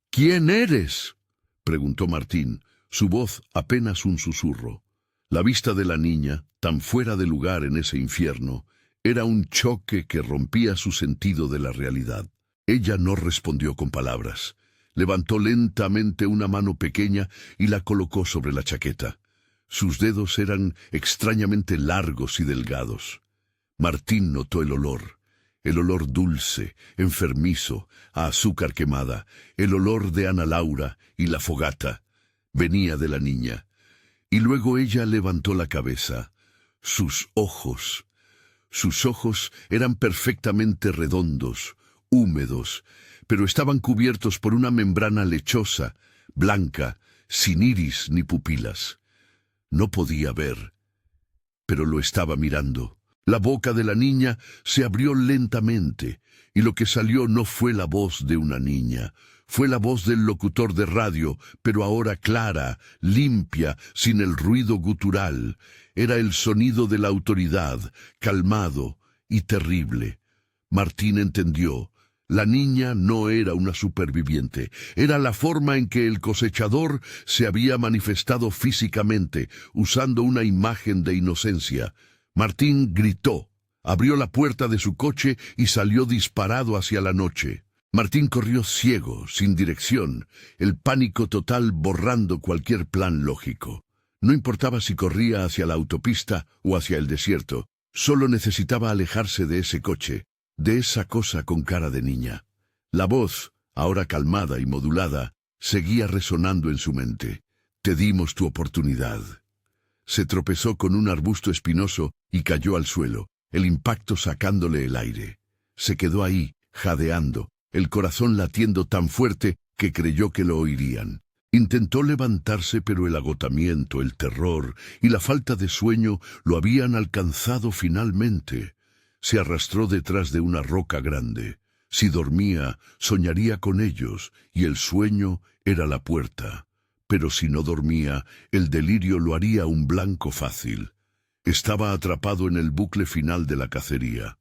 «¿Quién eres?», preguntó Martín, su voz apenas un susurro. La vista de la niña, tan fuera de lugar en ese infierno, era un choque que rompía su sentido de la realidad. Ella no respondió con palabras. Levantó lentamente una mano pequeña y la colocó sobre la chaqueta. Sus dedos eran extrañamente largos y delgados. Martín notó el olor dulce, enfermizo, a azúcar quemada, el olor de Ana Laura y la fogata. Venía de la niña. Y luego ella levantó la cabeza. Sus ojos eran perfectamente redondos, húmedos, pero estaban cubiertos por una membrana lechosa, blanca, sin iris ni pupilas. No podía ver, pero lo estaba mirando. La boca de la niña se abrió lentamente, y lo que salió no fue la voz de una niña. Fue la voz del locutor de radio, pero ahora clara, limpia, sin el ruido gutural. Era el sonido de la autoridad, calmado y terrible. Martín entendió. La niña no era una superviviente. Era la forma en que el cosechador se había manifestado físicamente, usando una imagen de inocencia. Martín gritó, abrió la puerta de su coche y salió disparado hacia la noche. Martín corrió ciego, sin dirección, el pánico total borrando cualquier plan lógico. No importaba si corría hacia la autopista o hacia el desierto, solo necesitaba alejarse de ese coche, de esa cosa con cara de niña. La voz, ahora calmada y modulada, seguía resonando en su mente. «Te dimos tu oportunidad». Se tropezó con un arbusto espinoso y cayó al suelo, el impacto sacándole el aire. Se quedó ahí, jadeando, el corazón latiendo tan fuerte que creyó que lo oirían. Intentó levantarse, pero el agotamiento, el terror y la falta de sueño lo habían alcanzado finalmente. Se arrastró detrás de una roca grande. Si dormía, soñaría con ellos, y el sueño era la puerta. Pero si no dormía, el delirio lo haría un blanco fácil. Estaba atrapado en el bucle final de la cacería.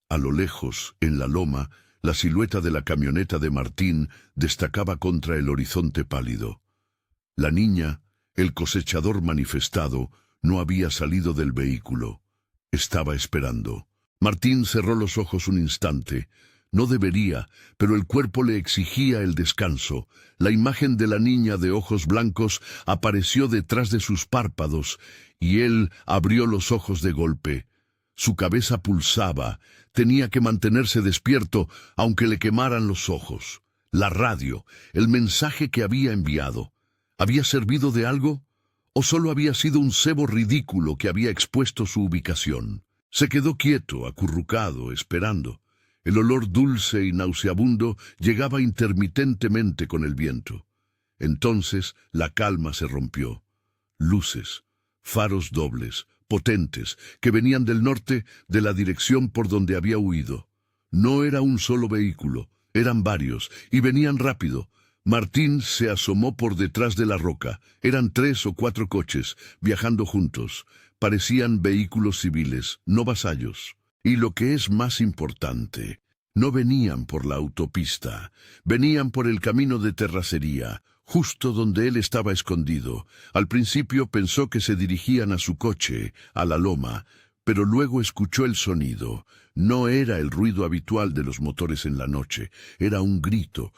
A lo lejos, en la loma, la silueta de la camioneta de Martín destacaba contra el horizonte pálido. La niña, el cosechador manifestado, no había salido del vehículo. Estaba esperando. Martín cerró los ojos un instante. No debería, pero el cuerpo le exigía el descanso. La imagen de la niña de ojos blancos apareció detrás de sus párpados, y él abrió los ojos de golpe. Su cabeza pulsaba. Tenía que mantenerse despierto, aunque le quemaran los ojos. La radio, el mensaje que había enviado, ¿había servido de algo? ¿O solo había sido un cebo ridículo que había expuesto su ubicación? Se quedó quieto, acurrucado, esperando. El olor dulce y nauseabundo llegaba intermitentemente con el viento. Entonces la calma se rompió. Luces, faros dobles, potentes, que venían del norte, de la dirección por donde había huido. No era un solo vehículo, eran varios, y venían rápido. Martín se asomó por detrás de la roca. Eran 3 o 4 coches, viajando juntos. Parecían vehículos civiles, no vasallos. Y lo que es más importante, No venían por la autopista, venían por el camino de terracería, justo donde él estaba escondido. Al principio pensó que se dirigían a su coche, a la loma, pero luego escuchó el sonido. No era el ruido habitual de los motores en la noche, era un grito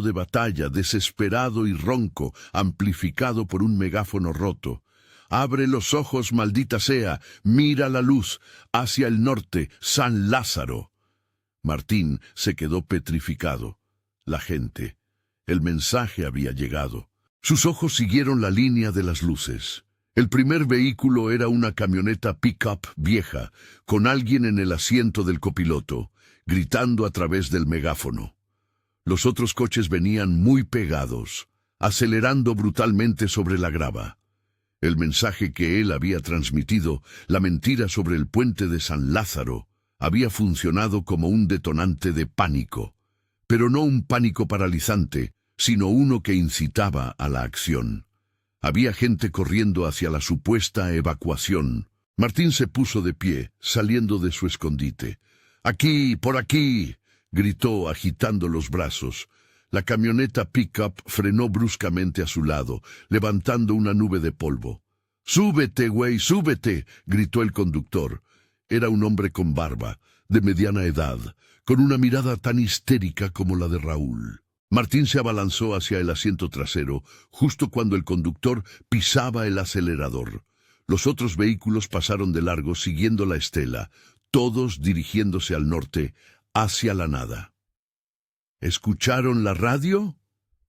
de batalla, desesperado y ronco, amplificado por un megáfono roto. «Abre los ojos, maldita sea, mira la luz, hacia el norte, San Lázaro». Martín se quedó petrificado. La gente. El mensaje había llegado. Sus ojos siguieron la línea de las luces. El primer vehículo era una camioneta pick-up vieja, con alguien en el asiento del copiloto, gritando a través del megáfono. Los otros coches venían muy pegados, acelerando brutalmente sobre la grava. El mensaje que él había transmitido, la mentira sobre el puente de San Lázaro, había funcionado como un detonante de pánico, pero no un pánico paralizante, sino uno que incitaba a la acción. Había gente corriendo hacia la supuesta evacuación. Martín se puso de pie, saliendo de su escondite. «¡Aquí, por aquí!», gritó agitando los brazos. La camioneta pick-up frenó bruscamente a su lado, levantando una nube de polvo. «¡Súbete, güey, súbete!», gritó el conductor. Era un hombre con barba, de mediana edad, con una mirada tan histérica como la de Raúl. Martín se abalanzó hacia el asiento trasero, justo cuando el conductor pisaba el acelerador. Los otros vehículos pasaron de largo siguiendo la estela, todos dirigiéndose al norte, hacia la nada. «¿Escucharon la radio?»,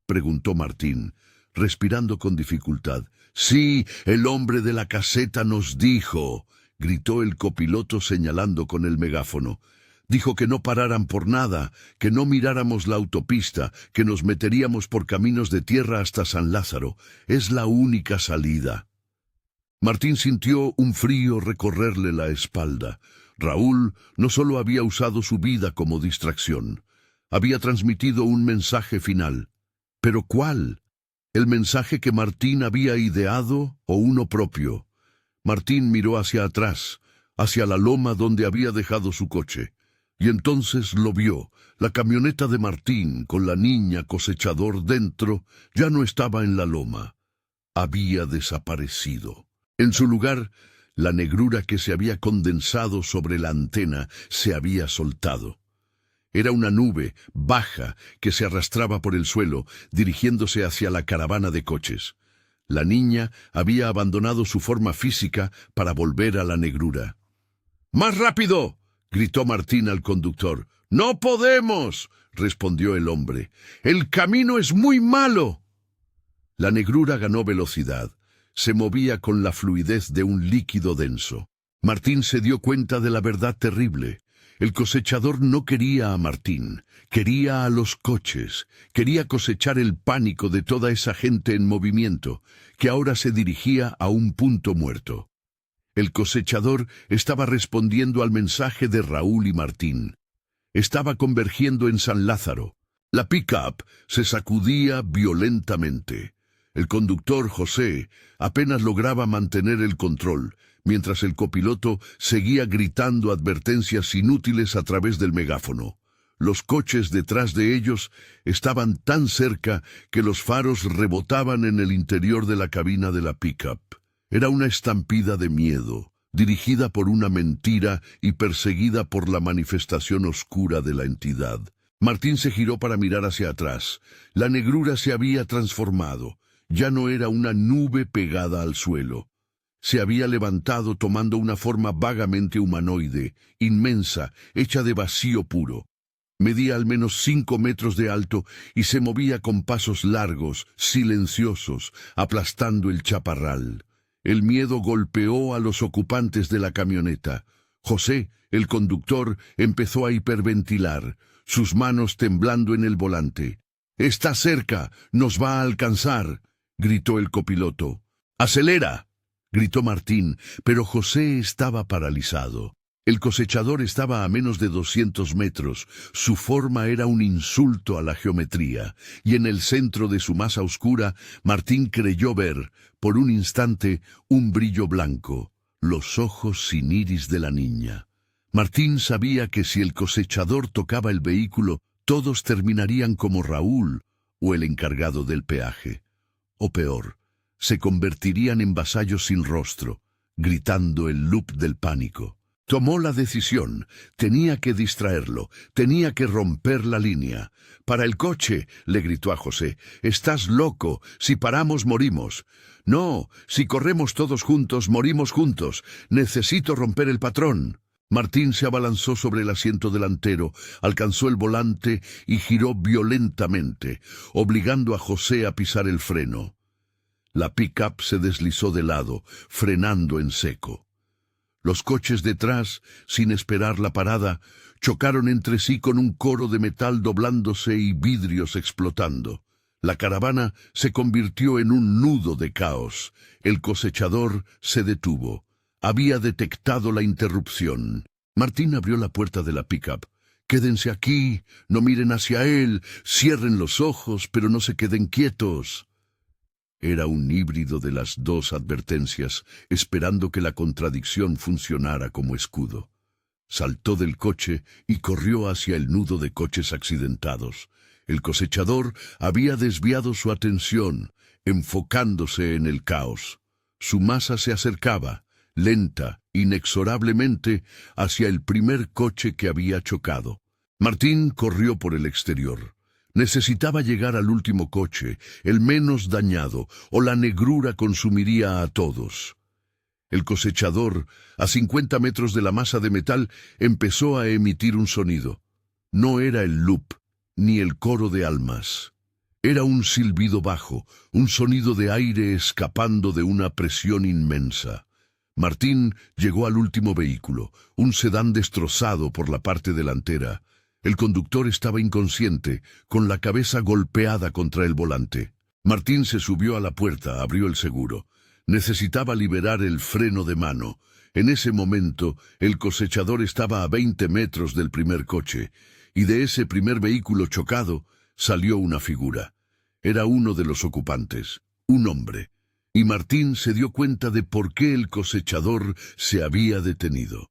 preguntó Martín, respirando con dificultad. «Sí, el hombre de la caseta nos dijo», gritó el copiloto señalando con el megáfono. «Dijo que no pararan por nada, que no miráramos la autopista, que nos meteríamos por caminos de tierra hasta San Lázaro. Es la única salida». Martín sintió un frío recorrerle la espalda. Raúl no solo había usado su vida como distracción, había transmitido un mensaje final. ¿Pero cuál? ¿El mensaje que Martín había ideado o uno propio? Martín miró hacia atrás, hacia la loma donde había dejado su coche. Y entonces lo vio. La camioneta de Martín, con la niña cosechador dentro, ya no estaba en la loma. Había desaparecido. En su lugar, la negrura que se había condensado sobre la antena se había soltado. Era una nube baja que se arrastraba por el suelo, dirigiéndose hacia la caravana de coches. La niña había abandonado su forma física para volver a la negrura. «¡Más rápido!», gritó Martín al conductor. «¡No podemos!», respondió el hombre. «El camino es muy malo». La negrura ganó velocidad. Se movía con la fluidez de un líquido denso. Martín se dio cuenta de la verdad terrible. El cosechador no quería a Martín, quería a los coches, quería cosechar el pánico de toda esa gente en movimiento, que ahora se dirigía a un punto muerto. El cosechador estaba respondiendo al mensaje de Raúl y Martín. Estaba convergiendo en San Lázaro. La pick-up se sacudía violentamente. El conductor, José, apenas lograba mantener el control, mientras el copiloto seguía gritando advertencias inútiles a través del megáfono. Los coches detrás de ellos estaban tan cerca que los faros rebotaban en el interior de la cabina de la pick-up. Era una estampida de miedo, dirigida por una mentira y perseguida por la manifestación oscura de la entidad. Martín se giró para mirar hacia atrás. La negrura se había transformado. Ya no era una nube pegada al suelo. Se había levantado tomando una forma vagamente humanoide, inmensa, hecha de vacío puro. Medía al menos 5 metros de alto y se movía con pasos largos, silenciosos, aplastando el chaparral. El miedo golpeó a los ocupantes de la camioneta. José, el conductor, empezó a hiperventilar, sus manos temblando en el volante. «¡Está cerca! ¡Nos va a alcanzar!», gritó el copiloto. «¡Acelera!», gritó Martín, pero José estaba paralizado. El cosechador estaba a menos de 200 metros. Su forma era un insulto a la geometría, y en el centro de su masa oscura, Martín creyó ver, por un instante, un brillo blanco, los ojos sin iris de la niña. Martín sabía que si el cosechador tocaba el vehículo, todos terminarían como Raúl o el encargado del peaje. O peor, se convertirían en vasallos sin rostro, gritando el loop del pánico. Tomó la decisión. Tenía que distraerlo, tenía que romper la línea. «Para el coche», le gritó a José. «Estás loco. Si paramos, morimos». «No, si corremos todos juntos, morimos juntos. Necesito romper el patrón». Martín se abalanzó sobre el asiento delantero, alcanzó el volante y giró violentamente, obligando a José a pisar el freno. La pick-up se deslizó de lado, frenando en seco. Los coches detrás, sin esperar la parada, chocaron entre sí con un coro de metal doblándose y vidrios explotando. La caravana se convirtió en un nudo de caos. El cosechador se detuvo. Había detectado la interrupción. Martín abrió la puerta de la pick-up. «Quédense aquí, no miren hacia él, cierren los ojos, pero no se queden quietos». Era un híbrido de las dos advertencias, esperando que la contradicción funcionara como escudo. Saltó del coche y corrió hacia el nudo de coches accidentados. El cosechador había desviado su atención, enfocándose en el caos. Su masa se acercaba, lenta, inexorablemente, hacia el primer coche que había chocado. Martín corrió por el exterior. Necesitaba llegar al último coche, el menos dañado, o la negrura consumiría a todos. El cosechador, a 50 metros de la masa de metal, empezó a emitir un sonido. No era el loop, ni el coro de almas. Era un silbido bajo, un sonido de aire escapando de una presión inmensa. Martín llegó al último vehículo, un sedán destrozado por la parte delantera. El conductor estaba inconsciente, con la cabeza golpeada contra el volante. Martín se subió a la puerta, abrió el seguro. Necesitaba liberar el freno de mano. En ese momento, el cosechador estaba a 20 metros del primer coche, y de ese primer vehículo chocado salió una figura. Era uno de los ocupantes, un hombre. Y Martín se dio cuenta de por qué el cosechador se había detenido.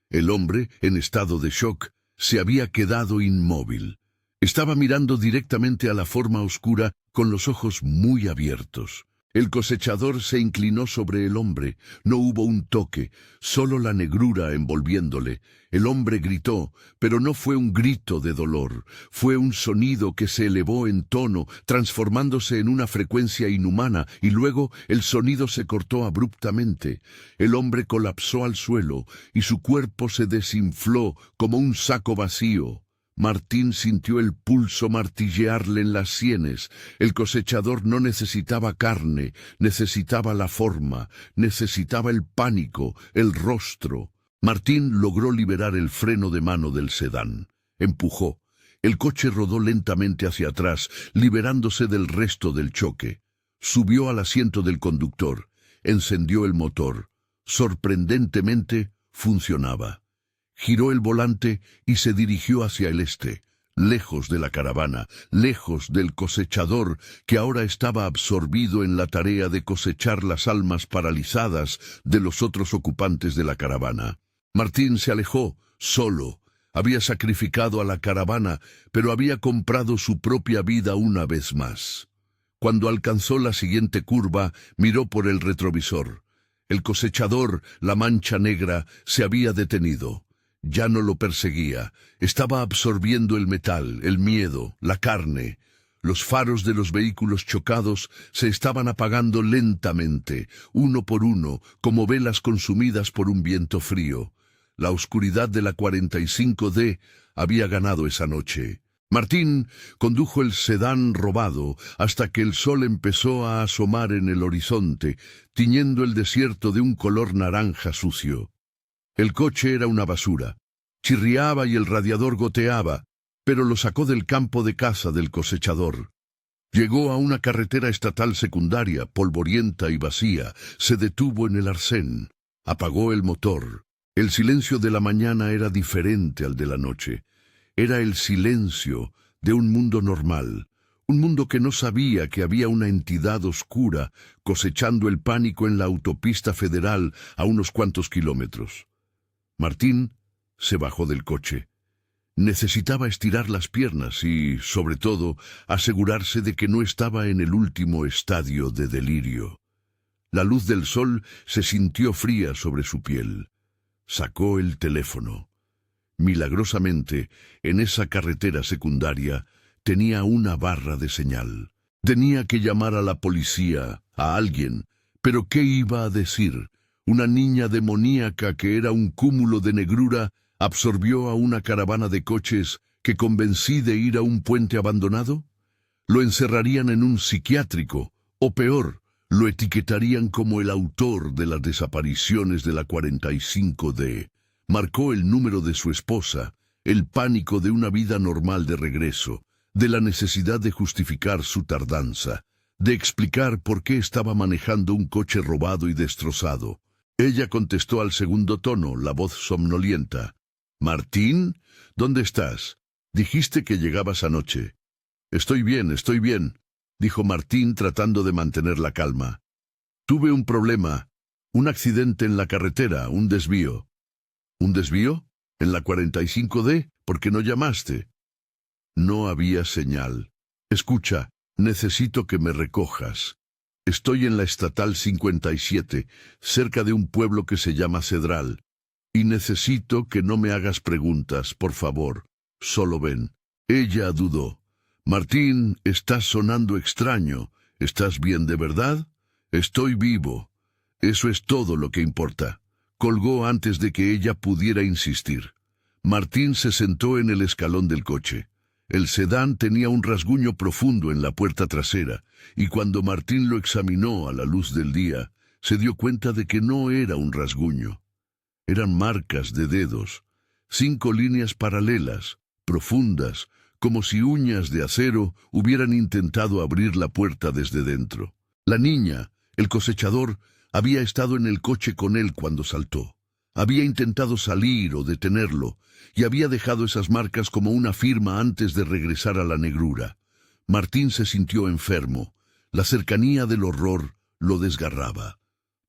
El hombre, en estado de shock, se había quedado inmóvil. Estaba mirando directamente a la forma oscura con los ojos muy abiertos. El cosechador se inclinó sobre el hombre. No hubo un toque, solo la negrura envolviéndole. El hombre gritó, pero no fue un grito de dolor. Fue un sonido que se elevó en tono, transformándose en una frecuencia inhumana, y luego el sonido se cortó abruptamente. El hombre colapsó al suelo, y su cuerpo se desinfló como un saco vacío. Martín sintió el pulso martillearle en las sienes. El cosechador no necesitaba carne, necesitaba la forma, necesitaba el pánico, el rostro. Martín logró liberar el freno de mano del sedán. Empujó. El coche rodó lentamente hacia atrás, liberándose del resto del choque. Subió al asiento del conductor. Encendió el motor. Sorprendentemente, funcionaba. Giró el volante y se dirigió hacia el este, lejos de la caravana, lejos del cosechador que ahora estaba absorbido en la tarea de cosechar las almas paralizadas de los otros ocupantes de la caravana. Martín se alejó, solo. Había sacrificado a la caravana, pero había comprado su propia vida una vez más. Cuando alcanzó la siguiente curva, miró por el retrovisor. El cosechador, la mancha negra, se había detenido. Ya no lo perseguía. Estaba absorbiendo el metal, el miedo, la carne. Los faros de los vehículos chocados se estaban apagando lentamente, uno por uno, como velas consumidas por un viento frío. La oscuridad de la 45D había ganado esa noche. Martín condujo el sedán robado hasta que el sol empezó a asomar en el horizonte, tiñendo el desierto de un color naranja sucio. El coche era una basura. Chirriaba y el radiador goteaba, pero lo sacó del campo de caza del cosechador. Llegó a una carretera estatal secundaria, polvorienta y vacía. Se detuvo en el arcén. Apagó el motor. El silencio de la mañana era diferente al de la noche. Era el silencio de un mundo normal, un mundo que no sabía que había una entidad oscura cosechando el pánico en la autopista federal a unos cuantos kilómetros. Martín Se bajó del coche. Necesitaba estirar las piernas y, sobre todo, asegurarse de que no estaba en el último estadio de delirio. La luz del sol se sintió fría sobre su piel. Sacó el teléfono. Milagrosamente, en esa carretera secundaria, tenía una barra de señal. Tenía que llamar a la policía, a alguien, pero ¿qué iba a decir? Una niña demoníaca que era un cúmulo de negrura absorbió a una caravana de coches que convencí de ir a un puente abandonado. Lo encerrarían en un psiquiátrico, o peor, lo etiquetarían como el autor de las desapariciones de la 45D. Marcó el número de su esposa, el pánico de una vida normal de regreso, de la necesidad de justificar su tardanza, de explicar por qué estaba manejando un coche robado y destrozado. Ella contestó al segundo tono, la voz somnolienta. «Martín, ¿dónde estás? Dijiste que llegabas anoche». Estoy bien», dijo Martín tratando de mantener la calma. «Tuve un problema, un accidente en la carretera, un desvío». «¿Un desvío? ¿En la 45D? ¿Por qué no llamaste?» No había señal. «Escucha, necesito que me recojas. Estoy en la Estatal 57, cerca de un pueblo que se llama Cedral. Y necesito que no me hagas preguntas, por favor. Solo ven». Ella dudó. «Martín, estás sonando extraño. ¿Estás bien de verdad?» «Estoy vivo. Eso es todo lo que importa». Colgó antes de que ella pudiera insistir. Martín se sentó en el escalón del coche. El sedán tenía un rasguño profundo en la puerta trasera, y cuando Martín lo examinó a la luz del día, se dio cuenta de que no era un rasguño. Eran marcas de dedos, 5 líneas paralelas, profundas, como si uñas de acero hubieran intentado abrir la puerta desde dentro. La niña, el cosechador, había estado en el coche con él cuando saltó. Había intentado salir o detenerlo, y había dejado esas marcas como una firma antes de regresar a la negrura. Martín se sintió enfermo. La cercanía del horror lo desgarraba.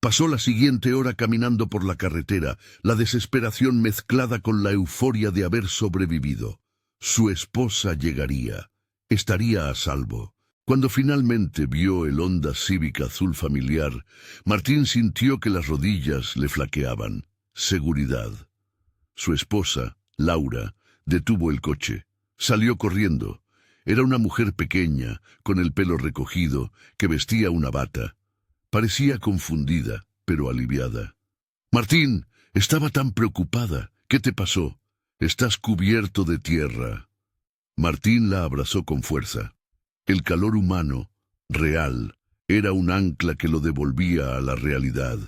Pasó la siguiente hora caminando por la carretera, la desesperación mezclada con la euforia de haber sobrevivido. Su esposa llegaría. Estaría a salvo. Cuando finalmente vio el Honda Civic azul familiar, Martín sintió que las rodillas le flaqueaban. Seguridad. Su esposa, Laura, detuvo el coche. Salió corriendo. Era una mujer pequeña, con el pelo recogido, que vestía una bata. Parecía confundida, pero aliviada. «Martín, estaba tan preocupada. ¿Qué te pasó? Estás cubierto de tierra». Martín la abrazó con fuerza. El calor humano, real, era un ancla que lo devolvía a la realidad.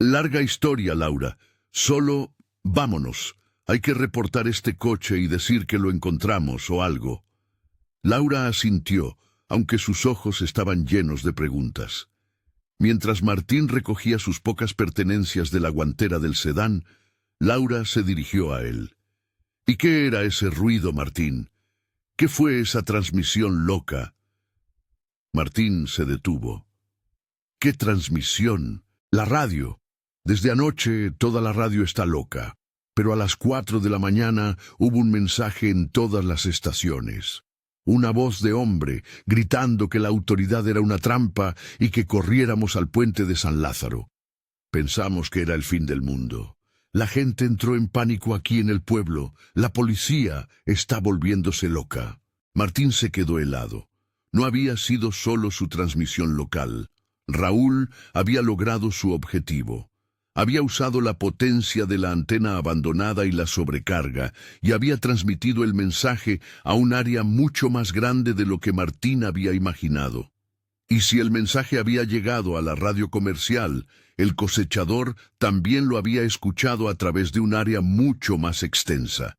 «Larga historia, Laura. Solo vámonos. Hay que reportar este coche y decir que lo encontramos o algo». Laura asintió, aunque sus ojos estaban llenos de preguntas. Mientras Martín recogía sus pocas pertenencias de la guantera del sedán, Laura se dirigió a él. «¿Y qué era ese ruido, Martín? ¿Qué fue esa transmisión loca?» Martín se detuvo. «¿Qué transmisión? La radio. Desde anoche toda la radio está loca, pero a las 4 de la mañana hubo un mensaje en todas las estaciones. Una voz de hombre gritando que la autoridad era una trampa y que corriéramos al puente de San Lázaro. Pensamos que era el fin del mundo. La gente entró en pánico aquí en el pueblo. La policía está volviéndose loca». Martín se quedó helado. No había sido solo su transmisión local. Raúl había logrado su objetivo. Había usado la potencia de la antena abandonada y la sobrecarga, y había transmitido el mensaje a un área mucho más grande de lo que Martín había imaginado. Y si el mensaje había llegado a la radio comercial, el cosechador también lo había escuchado a través de un área mucho más extensa.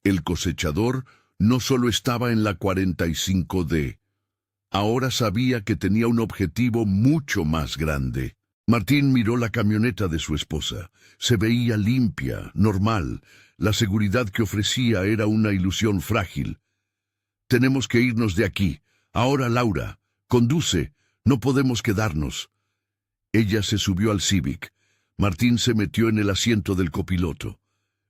El cosechador no solo estaba en la 45D. Ahora sabía que tenía un objetivo mucho más grande. Martín miró la camioneta de su esposa. Se veía limpia, normal. La seguridad que ofrecía era una ilusión frágil. «Tenemos que irnos de aquí. Ahora, Laura, conduce. No podemos quedarnos». Ella se subió al Civic. Martín se metió en el asiento del copiloto.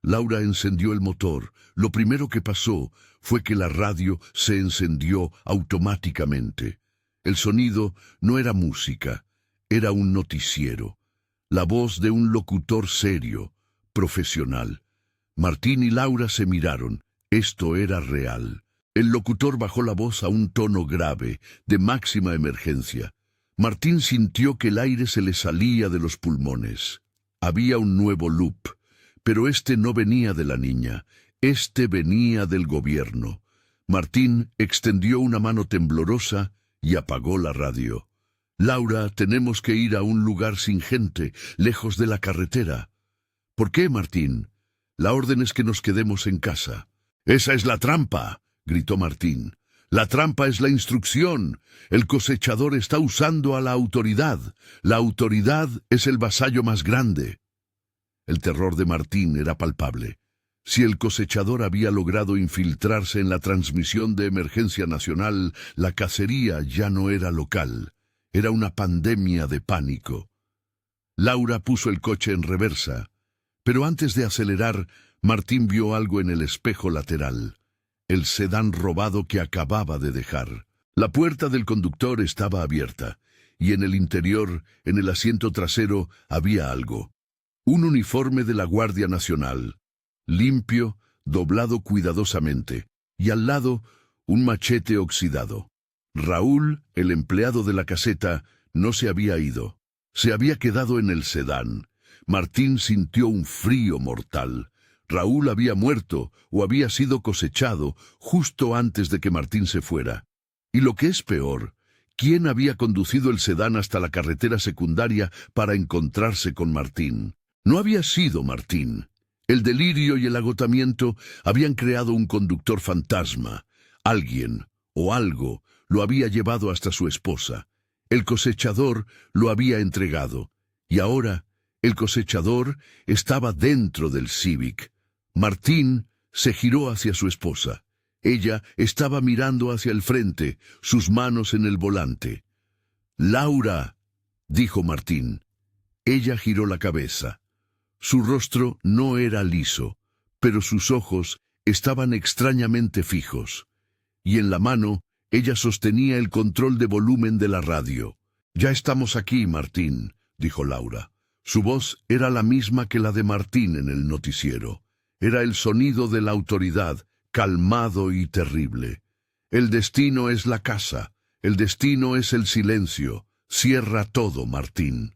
Laura encendió el motor. Lo primero que pasó fue que la radio se encendió automáticamente. El sonido no era música, era un noticiero. La voz de un locutor serio, profesional. Martín y Laura se miraron. Esto era real. El locutor bajó la voz a un tono grave, de máxima emergencia. Martín sintió que el aire se le salía de los pulmones. Había un nuevo loop, pero este no venía de la niña, este venía del gobierno. Martín extendió una mano temblorosa y apagó la radio. Laura, tenemos que ir a un lugar sin gente, lejos de la carretera. ¿Por qué, Martín? La orden es que nos quedemos en casa. ¡Esa es la trampa!, gritó Martín. La trampa es la instrucción. El cosechador está usando a la autoridad. La autoridad es el vasallo más grande. El terror de Martín era palpable. Si el cosechador había logrado infiltrarse en la transmisión de emergencia nacional, la cacería ya no era local. Era una pandemia de pánico. Laura puso el coche en reversa, pero antes de acelerar, Martín vio algo en el espejo lateral. El sedán robado que acababa de dejar. La puerta del conductor estaba abierta, y en el interior, en el asiento trasero, había algo. Un uniforme de la Guardia Nacional, limpio, doblado cuidadosamente, y al lado, un machete oxidado. Raúl, el empleado de la caseta, no se había ido. Se había quedado en el sedán. Martín sintió un frío mortal. Raúl había muerto o había sido cosechado justo antes de que Martín se fuera. Y lo que es peor, ¿quién había conducido el sedán hasta la carretera secundaria para encontrarse con Martín? No había sido Martín. El delirio y el agotamiento habían creado un conductor fantasma. Alguien o algo lo había llevado hasta su esposa. El cosechador lo había entregado. Y ahora, el cosechador estaba dentro del Civic. Martín se giró hacia su esposa. Ella estaba mirando hacia el frente, sus manos en el volante. «Laura», dijo Martín. Ella giró la cabeza. Su rostro no era liso, pero sus ojos estaban extrañamente fijos. Y en la mano, ella sostenía el control de volumen de la radio. «Ya estamos aquí, Martín», dijo Laura. Su voz era la misma que la de Martín en el noticiero. Era el sonido de la autoridad, calmado y terrible. «El destino es la casa, el destino es el silencio. Cierra todo, Martín».